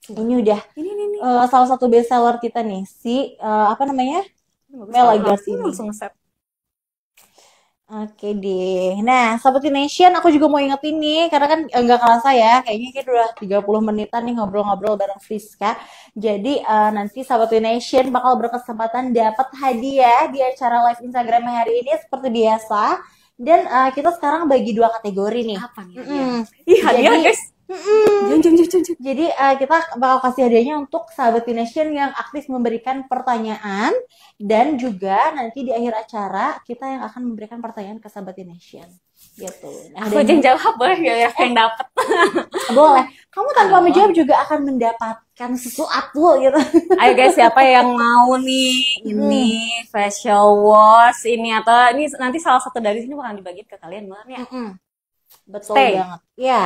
Ini udah Ini. salah satu best seller kita nih, si apa namanya? Melagard ini. Langsung ngeset. Oke deh. Nah, Sobat Nation, aku juga mau ingetin nih, karena kan nggak kerasa ya, kayaknya kita udah 30 menitan nih ngobrol-ngobrol bareng Friska. Jadi nanti Sobat Nation bakal berkesempatan dapat hadiah di acara live Instagram hari ini seperti biasa. Dan kita sekarang bagi 2 kategori nih. Apa nih? Ih, hadiah Jadi- guys. Jangan. Jadi kita bakal kasih hadiahnya untuk Sahabat Nation yang aktif memberikan pertanyaan, dan juga nanti di akhir acara kita yang akan memberikan pertanyaan ke Sahabat Nation. Gitu. Nah, Aku aja yang jawab boleh gak ya? Yang dapet. boleh. Kamu tanpa menjawab juga akan mendapatkan sesuatu gitu. Ayo guys, siapa yang mau nih ini facial wash ini atau ini nanti salah satu dari sini bakal dibagi ke kalian banget ya. Betul Stay. banget. Ya.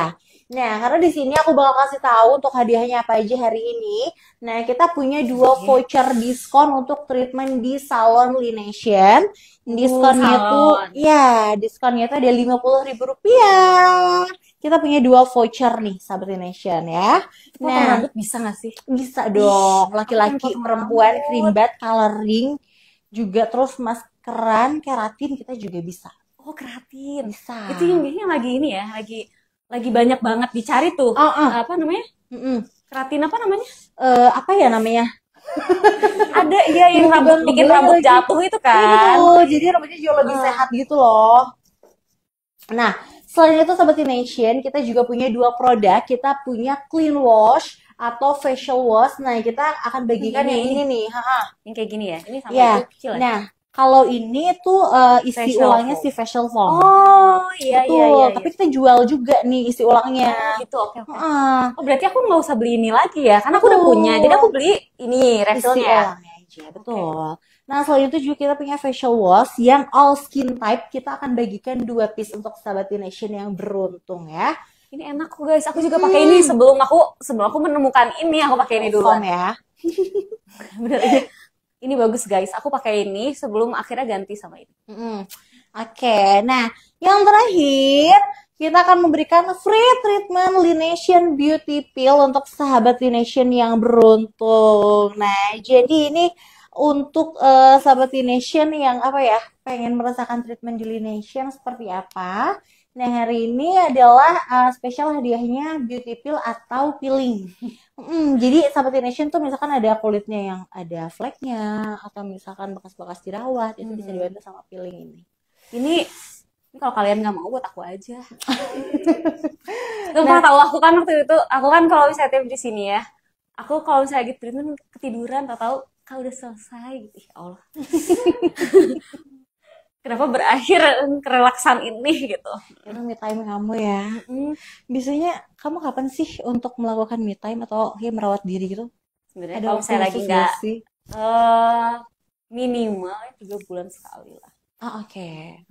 Nah, karena di sini aku bakal kasih tahu untuk hadiahnya apa aja hari ini. Nah, kita punya 2 voucher diskon untuk treatment di salon Lination. Diskonnya tuh, salon. ya, diskonnya tuh ada Rp50.000. Kita punya 2 voucher nih, Sahabat Lination ya. Potong Nah, rambut bisa gak sih? bisa dong. Laki-laki, potong perempuan, rambut. cream bath, coloring, juga terus maskeran, keratin kita juga bisa. Oh, keratin. Bisa. Itu yang lagi ini ya, lagi banyak banget dicari tuh. Apa namanya? Keratin apa namanya? Apa ya namanya? Ada ya yang rambut bikin rambut jatuh itu kan. Betul, jadi rambutnya jauh lebih sehat gitu loh. Nah, selain itu Sobat Nation, kita juga punya 2 produk. Kita punya clean wash atau facial wash. Nah, kita akan bagikan yang ini nih. Yang kayak gini ya. Ini sama Ya. itu kecil ya. Nah, kalau ini tuh isi Facial ulangnya foam. si facial foam. Oh, iya Betul, iya iya. tapi kita jual juga nih isi ulangnya. gitu, oke. Heeh. Oh, berarti aku nggak usah beli ini lagi ya, karena aku udah punya. Jadi aku beli ini Isi refillnya ya. ulangnya aja, betul. Nah, selain itu juga kita punya facial wash yang all skin type. Kita akan bagikan 2 piece untuk Sahabat Nation yang beruntung ya. Ini enak kok guys. Aku juga pakai ini sebelum aku menemukan ini, aku pakai ini Foam duluan. ya. Bener ini bagus guys. Aku pakai ini sebelum akhirnya ganti sama ini. Oke, nah yang terakhir kita akan memberikan free treatment Lination Beauty Pill untuk Sahabat Lination yang beruntung. Nah, jadi ini untuk Sahabat Lination yang apa ya, pengen merasakan treatment di Lination seperti apa. Nah, hari ini adalah spesial hadiahnya beauty peel atau peeling. Jadi Sahabat Nation tuh misalkan ada kulitnya yang ada fleknya atau misalkan bekas-bekas jerawat, itu bisa dibantu sama peeling ini. Ini kalau kalian nggak mau buat aku aja. Tuh pernah tahu aku kan waktu itu, aku kan kalau misalnya tiap di sini ya, aku kalau misalnya lagi treatment ketiduran, tahu kalau udah selesai gitu, ya Allah. Kenapa berakhir kerelaksan ini gitu? Itu me time kamu ya. Biasanya kamu kapan sih untuk melakukan me time atau ya merawat diri gitu? Sebenarnya Ada kalau waktu misalnya lagi khusus nggak nggak sih? minimal 3 bulan sekali lah. Oke.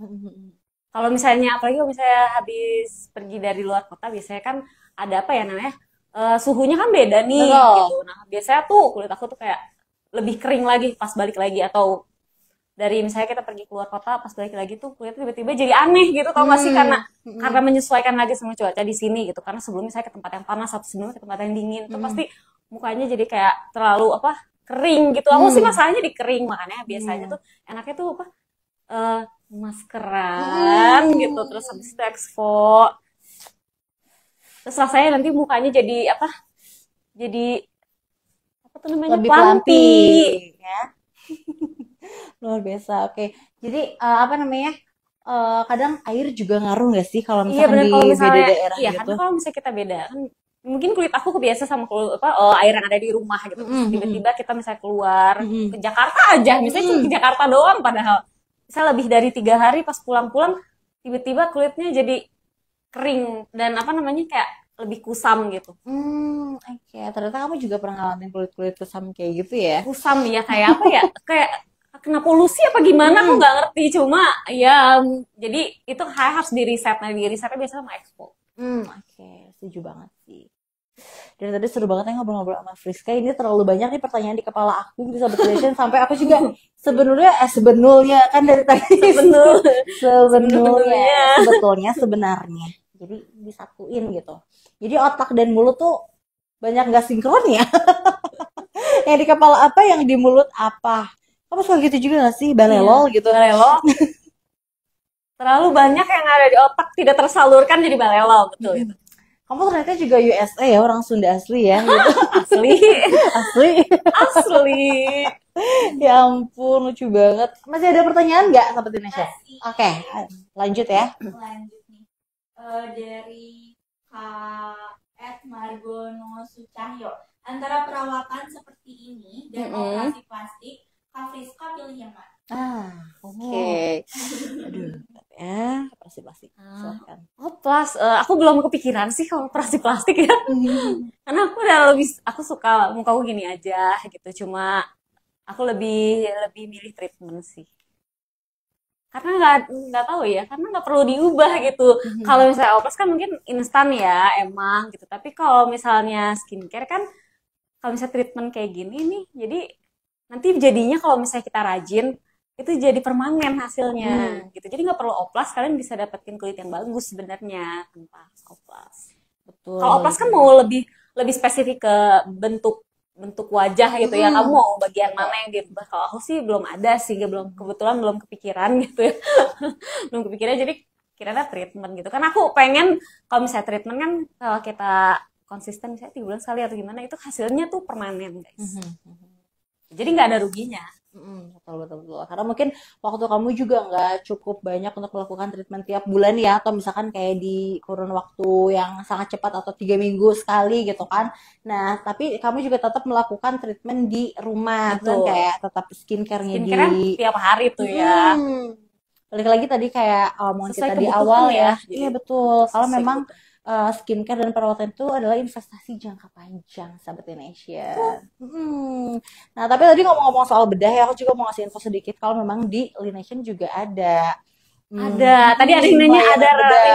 Kalau misalnya, apalagi kalau misalnya habis pergi dari luar kota, biasanya kan ada apa ya namanya, suhunya kan beda nih, Betul. gitu. Nah, biasanya tuh kulit aku tuh kayak lebih kering lagi pas balik lagi, atau dari misalnya kita pergi keluar kota, pas balik lagi tuh kulit tiba-tiba jadi aneh gitu, tau gak sih? Karena menyesuaikan lagi sama cuaca di sini gitu. Karena sebelumnya saya ke tempat yang panas, atau sebelumnya ke tempat yang dingin, tuh pasti mukanya jadi kayak terlalu kering gitu. Aku sih masalahnya di kering, makanya biasanya tuh enaknya tuh maskeran gitu, terus habis itu exfo, terus rasanya nanti mukanya jadi jadi apa tuh namanya, Lebih pelampi. pelampi ya. Luar biasa. Oke. Jadi apa namanya? Kadang air juga ngaruh nggak sih kalau Iya misalkan benar, di kalau beda misalnya daerah iya, gitu? karena kalau misalnya kita beda kan, mungkin kulit aku kebiasa sama kulit air yang ada di rumah gitu. Terus tiba-tiba kita misalnya keluar ke Jakarta aja, misalnya cuma ke Jakarta doang, padahal misalnya lebih dari 3 hari, pas pulang-pulang tiba-tiba kulitnya jadi kering dan apa namanya, kayak lebih kusam gitu. Oke. Ternyata kamu juga pernah ngalamin kulit-kulit kusam kayak gitu ya? Kusam ya, kayak apa ya, kayak kena polusi apa gimana, aku nggak ngerti, cuma ya jadi itu harus di reset. Nah, di resetnya biasanya sama expo. Oke, setuju banget sih. Dan tadi seru banget ya ngobrol-ngobrol sama Friska. Ini terlalu banyak nih pertanyaan di kepala aku gitu Sahabat Nation, sampai aku juga sebenarnya kan dari tadi sebenarnya. Jadi disatuin gitu. Jadi otak dan mulut tuh banyak nggak sinkron ya. Yang di kepala apa, yang di mulut apa. Kamu suka gitu juga gak sih? Balelol gitu. Balelo. Terlalu banyak yang ada di otak tidak tersalurkan jadi balelo, betul itu. Kamu ternyata juga USA ya, orang Sunda asli ya gitu. Asli. Asli. Asli. Ya ampun, lucu banget. Masih ada pertanyaan nggak Sahabat Indonesia? Masih. Oke, lanjut ya. Lanjut nih. Dari Kak Margono Sucahyo. Antara perawatan seperti ini dan operasi plastik, Kak Friska pilih yang mana? Oke. Aduh, ya, plastik. Silakan. Aku belum kepikiran sih kalau operasi plastik ya. Karena aku suka mukaku gini aja gitu. Cuma aku lebih milih treatment sih. Karena nggak tahu ya, karena nggak perlu diubah gitu. Kalau misalnya operasi kan mungkin instan ya emang gitu. Tapi kalau misalnya skincare kan, kalau misalnya treatment kayak gini nih, jadi nanti jadinya kalau misalnya kita rajin, itu jadi permanen hasilnya gitu. Jadi nggak perlu oplas, kalian bisa dapetin kulit yang bagus sebenarnya tanpa oplas. Betul. Kalau oplas kan mau lebih spesifik ke bentuk wajah gitu ya. Kamu mau bagian mana yang dirubah? Kalau aku sih belum ada sih, kebetulan belum kepikiran gitu ya. Belum kepikiran, jadi kira-kira treatment gitu. Kan aku pengen kalau misalnya treatment kan, kalau kita konsisten misalnya 3 bulan sekali atau gimana, itu hasilnya tuh permanen guys. Jadi nggak ada ruginya. Betul. Karena mungkin waktu kamu juga nggak cukup banyak untuk melakukan treatment tiap bulan ya, atau misalkan kayak di kurun waktu yang sangat cepat atau 3 minggu sekali gitu kan. Nah, tapi kamu juga tetap melakukan treatment di rumah, kan kayak tetap skincare-nya tiap hari tuh ya. Balik lagi tadi kayak omongan kita di awal ya. Iya betul. Kalau memang skincare dan perawatan itu adalah investasi jangka panjang, Sahabat Indonesia. Nah, tapi tadi ngomong-ngomong soal bedah ya, aku juga mau ngasih info sedikit kalau memang di Lination juga ada. Ada. Tadi ada yang nanya ada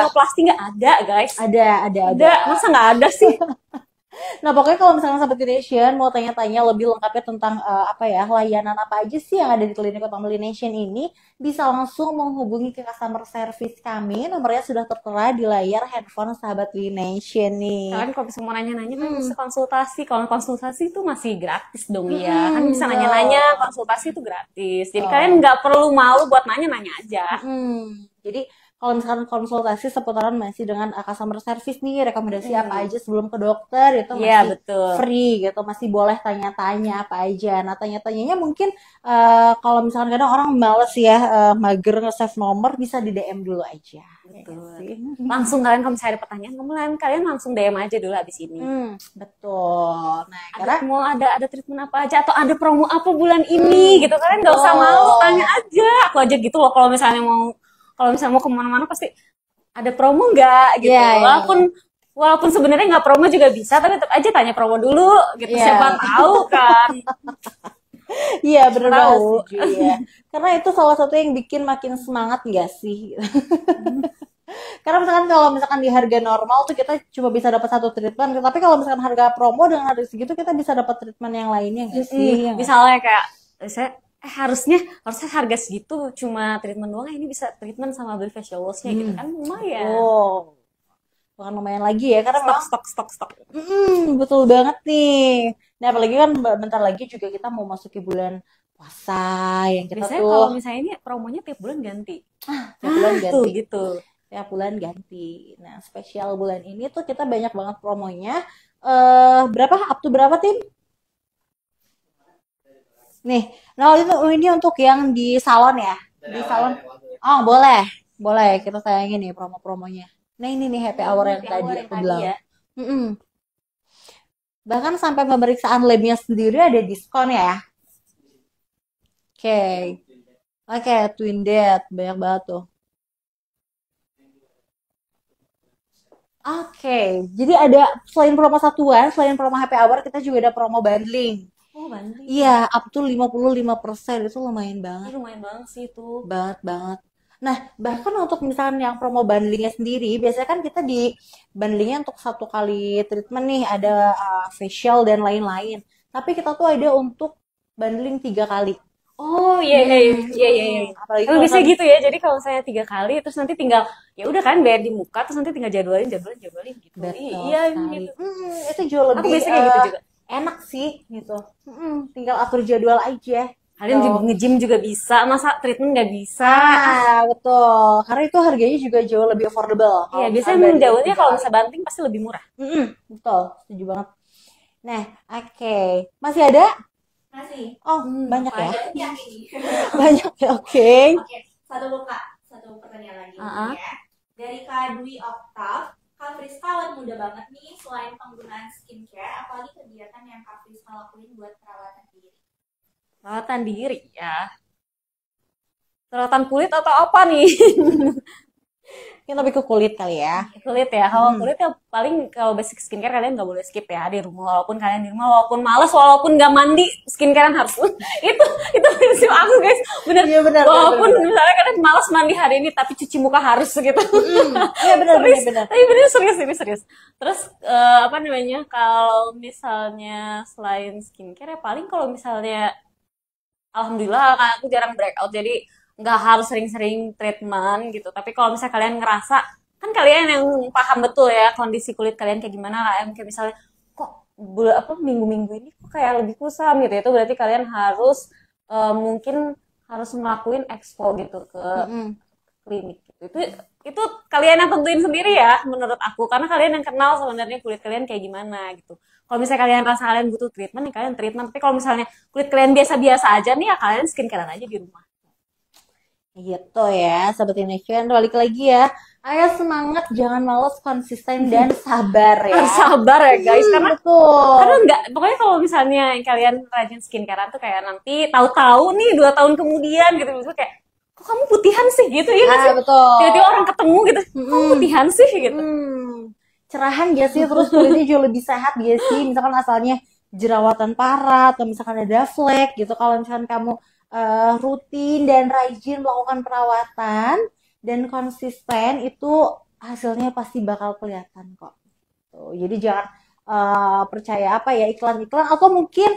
rinoplasti nggak? Ada, guys. Ada. Masa nggak ada sih? Nah, pokoknya kalau misalnya Sahabat Nation mau tanya-tanya lebih lengkapnya tentang layanan apa aja sih yang ada di Klinik Utama Lination ini, bisa langsung menghubungi ke customer service kami. Nomornya sudah tertera di layar handphone Sahabat Lination nih. Kalian kalau bisa mau nanya-nanya kan bisa konsultasi. Kalau konsultasi itu masih gratis dong ya. Kan bisa nanya-nanya, konsultasi itu gratis. Jadi kalian nggak perlu malu buat nanya-nanya aja. Jadi kalau misalkan konsultasi seputaran masih dengan customer service nih, rekomendasi apa aja sebelum ke dokter itu Iya, masih betul. free gitu, masih boleh tanya-tanya apa aja. Nah, tanya-tanyanya mungkin kalau misalkan kadang orang males ya, mager nge-save nomor, bisa di DM dulu aja. Ya Betul. nggak sih? Langsung kalian kalau misalnya ada pertanyaan, kalian langsung DM aja dulu abis ini. Betul. Nah, karena Mau ada treatment apa aja atau ada promo apa bulan ini gitu, kalian nggak usah malu, tanya aja. Aku aja gitu loh kalau misalnya mau kemana-mana pasti ada promo nggak gitu. Iya, iya. Walaupun sebenarnya nggak promo juga bisa, tapi tetap aja tanya promo dulu gitu. Iya. Siapa tahu kan. Iya, bener banget Tahu. setuju ya. Karena itu salah satu yang bikin makin semangat nggak sih? Karena misalkan kalau misalkan di harga normal tuh kita cuma bisa dapat satu treatment, tapi kalau misalkan harga promo dengan harga segitu kita bisa dapat treatment yang lainnya nggak sih? Ya nggak? Misalnya kayak saya harusnya harga segitu cuma treatment doang, ini bisa treatment sama beli facial wash-nya gitu kan, lumayan. Oh, bukan lumayan lagi ya, karena memang Stok. betul banget nih. Nah, apalagi kan bentar lagi juga kita mau masuki bulan puasa yang kita Biasanya tuh kalau misalnya ini promonya tiap bulan ganti. tiap bulan Tuh ganti. gitu. Tiap bulan ganti. Nah, spesial bulan ini tuh kita banyak banget promonya. Berapa? Up to berapa, Tim? Nih, nah ini untuk yang di salon ya. Di salon. Oh, boleh. Boleh, kita tayangin nih promo-promonya. Nah, ini nih happy hour yang tadi aku bilang. ya. Bahkan sampai pemeriksaan labnya sendiri ada diskon ya. Oke, Twin Dead. Banyak banget tuh. Oke, jadi ada selain promo satuan, selain promo happy hour, kita juga ada promo bundling. Oh, banding. Iya, up to 55%, itu lumayan banget. Lumayan banget sih itu. Banget. Nah, bahkan untuk misalkan yang promo bundlingnya sendiri, biasanya kan kita di bundlingnya untuk satu kali treatment nih, ada facial dan lain-lain. Tapi kita tuh ada untuk bundling 3 kali. Oh iya. Apalagi Kalau kalau bisa gitu ya. Jadi kalau saya 3 kali terus nanti tinggal ya udah kan bayar di muka, terus nanti tinggal jadwalin gitu. betul Iya sekali. gitu. Itu jauh Aku lebih biasanya kayak gitu juga. enak sih gitu. Tinggal atur jadwal aja. Kalian juga nge-gym juga bisa, masa treatment nggak bisa? Betul. Karena itu harganya juga jauh lebih affordable. Iya, Kalau biasanya misalnya menjauhnya banding kalau 3 bisa kali. banting pasti lebih murah. Betul, setuju banget. Nah, oke. Masih ada? Masih. Oh, banyak ya. Banyak yang ini. Banyak ya, oke. Oke, satu pertanyaan lagi Uh-uh. ya. Dari Kak Dwi Oktav, Kak Friska awet muda banget nih, selain penggunaan skincare, apalagi kegiatan yang Kak Friska lakuin buat perawatan diri? Perawatan diri ya. Perawatan kulit atau apa nih? Ini lebih ke kulit kali ya. Kulit ya. Kalau kulit ya paling kalau basic skincare kalian nggak boleh skip ya di rumah. Walaupun kalian di rumah, walaupun malas, walaupun nggak mandi, skincarean harus. itu prinsip aku guys. Bener. Iya, benar, Walaupun benar. misalnya kalian malas mandi hari ini, tapi cuci muka harus gitu. Iya, benar. Tapi bener serius. Terus apa namanya? Kalau misalnya selain skincare ya paling kalau misalnya alhamdulillah aku jarang breakout, jadi nggak harus sering-sering treatment gitu. Tapi kalau misalnya kalian ngerasa, kan kalian yang paham betul ya kondisi kulit kalian kayak gimana, kayak misalnya kok minggu-minggu ini kok kayak lebih kusam gitu, itu berarti kalian harus mungkin harus ngelakuin expo gitu ke klinik gitu. Itu kalian yang tentuin sendiri ya menurut aku, karena kalian yang kenal sebenarnya kulit kalian kayak gimana gitu. Kalau misalnya kalian rasa kalian butuh treatment, ya kalian treatment. Tapi kalau misalnya kulit kalian biasa-biasa aja nih, ya kalian skincarean aja di rumah. Gitu ya, Sobat Innovation. Balik lagi ya. Ayo semangat, jangan malas, konsisten dan sabar ya. Harus sabar ya guys, karena Betul. enggak, pokoknya kalau misalnya kalian rajin skincarean tuh kayak nanti tahu-tahu nih 2 tahun kemudian gitu, misalnya kayak kok kamu putihan sih gitu ya nggak sih? Betul. Tiba-tiba orang ketemu gitu, kok putihan sih gitu. Cerahan gak sih? Terus kulitnya jauh lebih sehat gak sih? Misalkan asalnya jerawatan parah atau misalkan ada flek gitu. Kalau misalkan kamu rutin dan rajin melakukan perawatan dan konsisten, itu hasilnya pasti bakal kelihatan kok. Tuh, jadi jangan percaya apa ya iklan-iklan, atau mungkin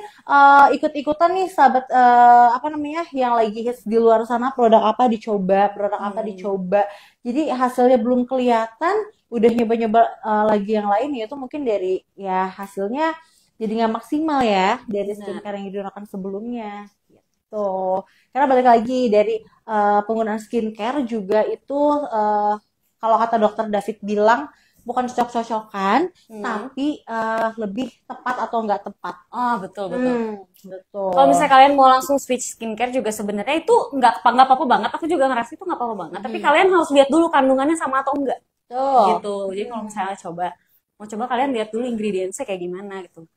ikut-ikutan nih sahabat apa namanya yang lagi hits di luar sana, produk apa dicoba. Jadi hasilnya belum kelihatan, udah nyoba-nyoba lagi yang lain, ya itu mungkin dari ya hasilnya jadi nggak maksimal ya dari skincare yang digunakan sebelumnya. gitu. Karena balik lagi dari penggunaan skincare juga itu kalau kata dokter David bilang bukan cocok-cocokan, tapi lebih tepat atau nggak tepat. Oh, betul, betul. Betul. Kalau misalnya kalian mau langsung switch skincare juga sebenarnya itu nggak apa-apa banget. Aku juga ngerasa itu nggak apa-apa banget. Tapi kalian harus lihat dulu kandungannya sama atau enggak. Tuh. Gitu. Jadi kalau misalnya mau coba kalian lihat dulu ingredientsnya kayak gimana gitu.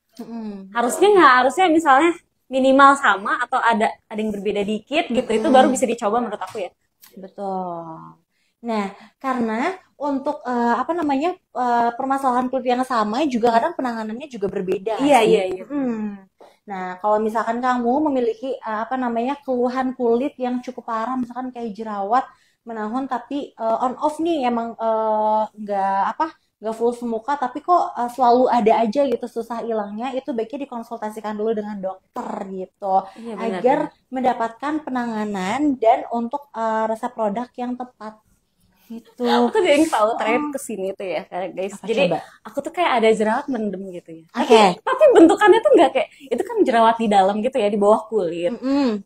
Harusnya misalnya minimal sama atau ada yang berbeda dikit gitu. Itu baru bisa dicoba menurut aku ya. Betul. Nah, karena untuk permasalahan kulit yang sama juga kadang penanganannya juga berbeda Iya, sih. iya. Nah, kalau misalkan kamu memiliki keluhan kulit yang cukup parah, misalkan kayak jerawat, menahun tapi on off nih emang nggak full semuka tapi kok selalu ada aja gitu susah hilangnya, itu baiknya dikonsultasikan dulu dengan dokter gitu Iya, benar, agar mendapatkan penanganan dan untuk resep produk yang tepat gitu. Aku tuh yang tahu terakhir kesini tuh ya guys. Apa Jadi coba? aku tuh kayak ada jerawat mendem gitu ya. Oke. Tapi bentukannya tuh nggak kayak itu kan jerawat di dalam gitu ya di bawah kulit.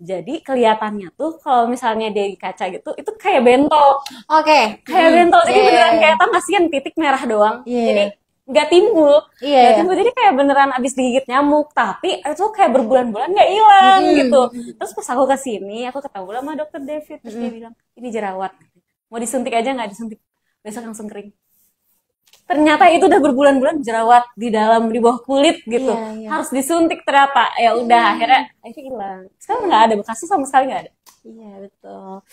Jadi kelihatannya tuh kalau misalnya dari kaca gitu itu kayak bentol. Oke. Kayak bentol. Jadi beneran kayak tau nggak sih yang titik merah doang. Jadi nggak timbul. Nggak timbul. Jadi kayak beneran abis digigit nyamuk. Tapi itu kayak berbulan-bulan nggak hilang gitu. Terus pas aku kesini aku ketemu sama dokter David. Terus dia bilang ini jerawat. Mau disuntik aja nggak disuntik, besok langsung kering. Ternyata itu udah berbulan-bulan jerawat di bawah kulit gitu. Harus disuntik ternyata. Ya udah akhirnya hilang. Sekarang nggak ada bekasnya sama sekali nggak ada. Iya betul.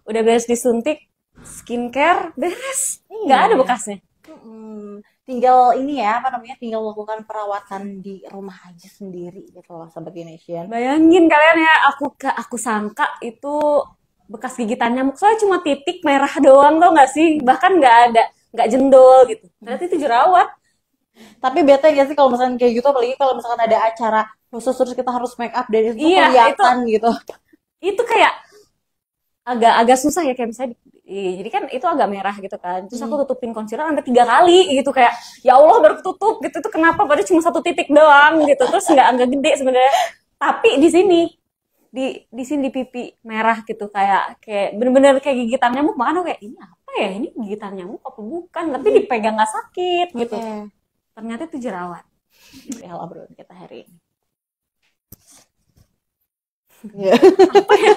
Udah beres disuntik, skincare beres, nggak ada bekasnya. Tinggal tinggal melakukan perawatan di rumah aja sendiri gitu loh, Sobat Nation. Bayangin kalian ya, aku sangka itu bekas gigitan nyamuk, soalnya cuma titik merah doang tau nggak sih, bahkan nggak jendol gitu. Ternyata itu jerawat. Tapi bete gak sih kalau misalnya kayak gitu, apalagi kalau misalkan ada acara khusus terus kita harus make up dan itu kelihatan gitu. Itu kayak agak susah ya, kayak misalnya jadi kan itu agak merah gitu kan, terus aku tutupin concealer sampai 3 kali gitu, kayak ya Allah baru tutup gitu, itu kenapa padahal cuma 1 titik doang gitu, terus nggak gede sebenarnya, tapi di sini di pipi merah gitu, kayak bener-bener kayak gigitan nyamuk. Makanya kayak ini apa ya, ini gigitan nyamuk apa bukan, tapi dipegang nggak sakit gitu. Ternyata itu jerawat. Ya Allah bro, kita hari ini apa ya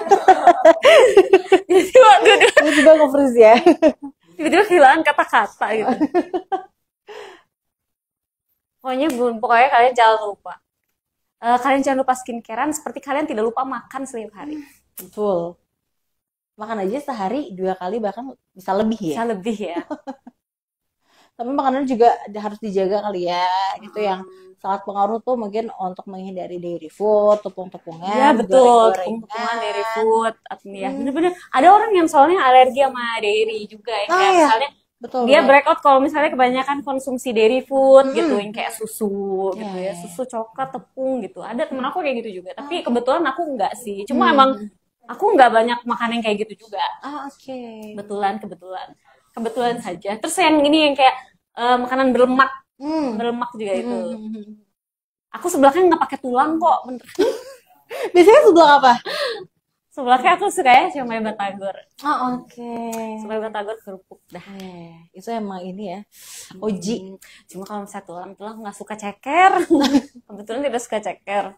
tiba-tiba nge-freeze ya, tiba-tiba kehilangan kata-kata gitu. Pokoknya kalian jangan lupa skincarean seperti kalian tidak lupa makan setiap hari. Betul. Makan aja sehari 2 kali, bahkan bisa lebih ya. Bisa lebih ya. Tapi makanan juga harus dijaga kali ya. Itu yang sangat pengaruh tuh mungkin untuk menghindari dairy food, tepung-tepungan. Ya betul, tepung-tepungan, dairy food. Ya bener-bener. Ada orang yang soalnya alergi sama dairy juga. Kayak misalnya dia breakout kalau misalnya kebanyakan konsumsi dairy food gitu, yang kayak susu gitu ya, susu coklat, tepung gitu. Ada temen aku kayak gitu juga, tapi kebetulan aku enggak sih, cuma emang aku enggak banyak makan yang kayak gitu juga. Kebetulan saja. Terus yang ini yang kayak makanan berlemak juga itu. Aku sebelahnya nggak pakai tulang kok, bener. Biasanya sebelah apa? Sebelahnya aku suka ya siomay batagor. Siomay batagor kerupuk dah. Itu emang ini ya, oji. Cuma kalau misalnya tulang nggak suka ceker. Kebetulan tidak suka ceker.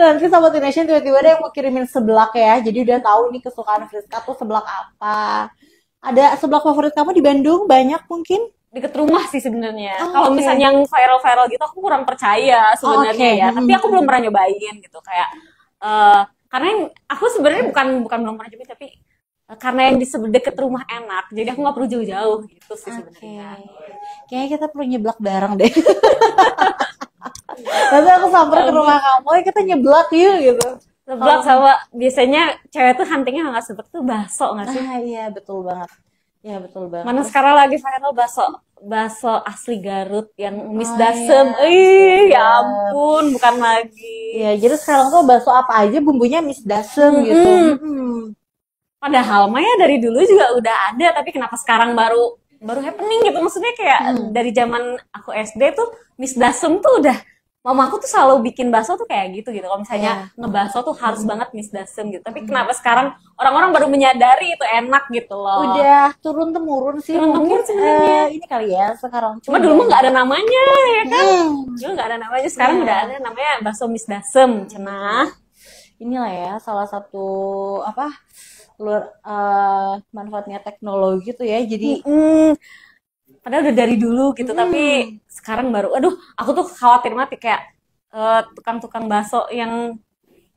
Nanti Sobat Nation tiba-tiba ada yang mau kirimin seblak ya. Jadi udah tahu nih kesukaan Friska tuh seblak apa. Ada seblak favorit kamu di Bandung? Banyak mungkin? Deket rumah sih sebenarnya. Kalau misalnya yang viral-viral gitu aku kurang percaya sebenarnya ya. Tapi aku belum pernah nyobain gitu, kayak karena aku sebenarnya bukan belum pernah cobain, tapi karena yang di deket rumah enak, jadi aku nggak perlu jauh-jauh gitu sih sebenarnya. Kayaknya kita perlu nyeblak bareng deh. Nanti aku samper ke rumah kamu, kita nyeblak yuk gitu. Seblak sama biasanya cewek tuh huntingnya nggak seperti itu, bakso nggak sih? Iya betul banget. Ya betul banget. Mana sekarang lagi viral bakso asli Garut yang Miss Dasem. Ya ampun, bukan lagi. Ya, jadi sekarang tuh bakso apa aja bumbunya Miss Dasem gitu. Padahal mah ya dari dulu juga udah ada, tapi kenapa sekarang baru happening gitu? Maksudnya kayak dari zaman aku SD tuh Miss Dasem tuh udah mamaku tuh selalu bikin bakso tuh kayak gitu gitu. Kalau misalnya ngebakso tuh harus banget Miss Dasem gitu. Tapi kenapa sekarang orang-orang baru menyadari itu enak gitu loh. Udah turun temurun sih, Turun mungkin temurun sebenarnya. ini kali ya sekarang tuh Cuma dulu mah nggak ada namanya ya kan. Hmm. Dulu nggak ada namanya. Sekarang udah ada namanya bakso Miss Dasem. Cenah. Inilah ya salah satu apa manfaatnya teknologi tuh ya. Jadi Padahal udah dari dulu gitu, tapi sekarang baru, aduh, aku tuh khawatir mati kayak tukang-tukang bakso yang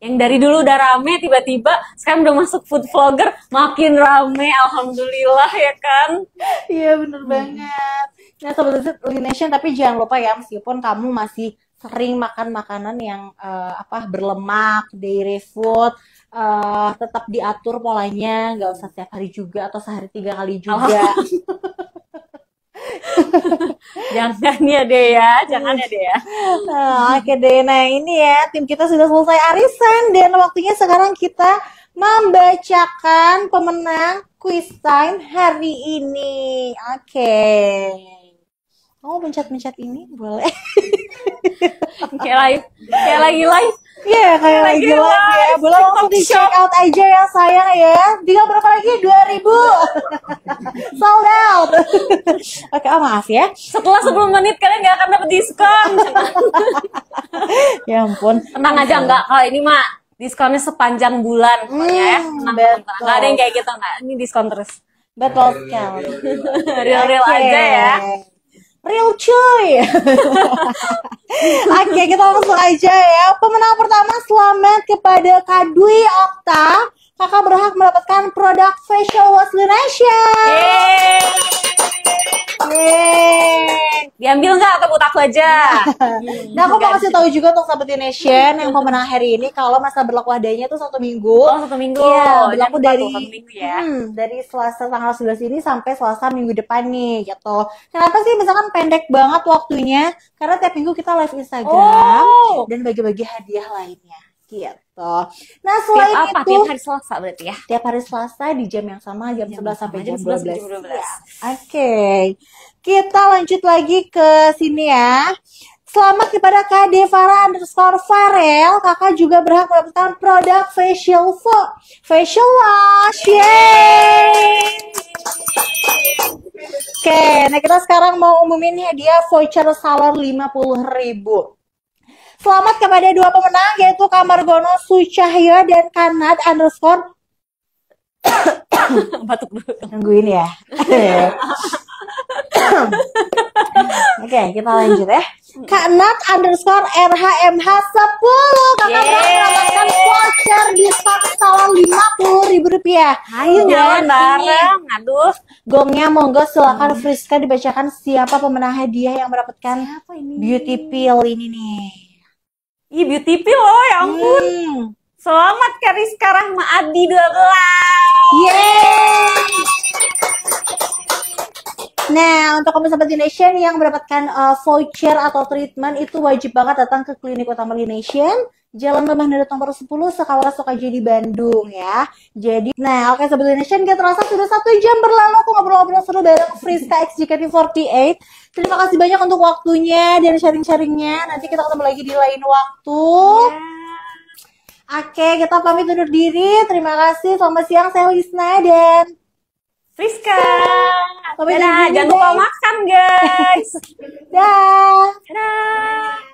dari dulu udah rame, tiba-tiba sekarang udah masuk food vlogger, makin rame, alhamdulillah ya kan. iya bener banget. Nah Sobat Lination, tapi jangan lupa ya, meskipun kamu masih sering makan makanan yang berlemak, dairy food, tetap diatur polanya, nggak usah setiap hari juga atau sehari 3 kali juga. Jangan ya deh ya, jangan ya deh ya. Oke deh, nah ini ya tim kita sudah selesai arisan dan waktunya sekarang kita membacakan pemenang quiz time hari ini. Oke. Kamu pencet-pencet ini boleh? Kayak lagi live. Iya, kayak lagi live ya. Boleh langsung di check out aja ya sayang ya. Tinggal berapa lagi? 2000. Sold out. Oke, maaf ya. Setelah 10 menit kalian nggak akan dapat diskon. Ya ampun. Tenang aja, enggak. Kalau ini mah diskonnya sepanjang bulan pokoknya ya. Tenang. Nggak ada yang kayak gitu, nggak. Ini diskon terus. Betul sekali. Real aja ya. Real cuy. Oke, kita langsung aja ya. Pemenang pertama, selamat kepada Kak Dwi Okta. Kakak berhak mendapatkan produk facial wash Lination. Yeay. Diambil nggak atau buat aku aja? Nah, aku mau kasih tahu juga untuk Sobat Nation yang pemenang hari ini kalau masa berlaku adanya tuh 1 minggu. Oh, 1 minggu. Iya, berlaku dari 1 minggu ya. Dari Selasa tanggal 11 ini sampai Selasa minggu depan nih, gitu. Kenapa sih misalkan pendek banget waktunya? Karena tiap minggu kita live Instagram dan bagi-bagi hadiah lainnya. Gitu. Nah, selain tiap apa? itu Tiap hari Selasa berarti ya? tiap hari Selasa di jam yang sama, jam 11 sampai jam 12. jam 12. Ya. Oke. Kita lanjut lagi ke sini ya. Selamat kepada Kak Devara _Farel. Kakak juga berhak mendapatkan produk facial wash. Yeay. Oke, nah kita sekarang mau umumin hadiah voucher salon 50.000. Selamat kepada 2 pemenang yaitu Kamargono Sucahyo dan Kanad _ Batuk dulu. nungguin ya. Oke, kita lanjut ya. Kak Nat _ RHMH 10. Kakak berhak mendapatkan voucher diskon salon 50.000 rupiah. Ayo jalan bareng. Aduh. Gongnya monggo silakan Friska dibacakan siapa pemenang hadiah yang mendapatkan beauty pill ini nih. Ih, beauty pill loh, ya ampun. Selamat Kak Rizka Rahma Adi 12. Yeay. Nah, untuk kamu Sobat Lination yang mendapatkan voucher atau treatment itu wajib banget datang ke klinik utama Lination, Jalan Lembah Harut nomor 10, Sekawaras Sukajadi, Bandung ya. Jadi, nah oke Sobat Lination, gak terasa sudah 1 jam berlalu aku ngobrol-ngobrol seru bareng Friska XJKT48. Terima kasih banyak untuk waktunya dan sharing-sharingnya. Nanti kita ketemu lagi di lain waktu. Oke, kita pamit undur diri. Terima kasih. Selamat siang, saya Lisna dan Friska. Sampai Dadah, jumpa, jangan lupa makan guys. Dah. Dadah.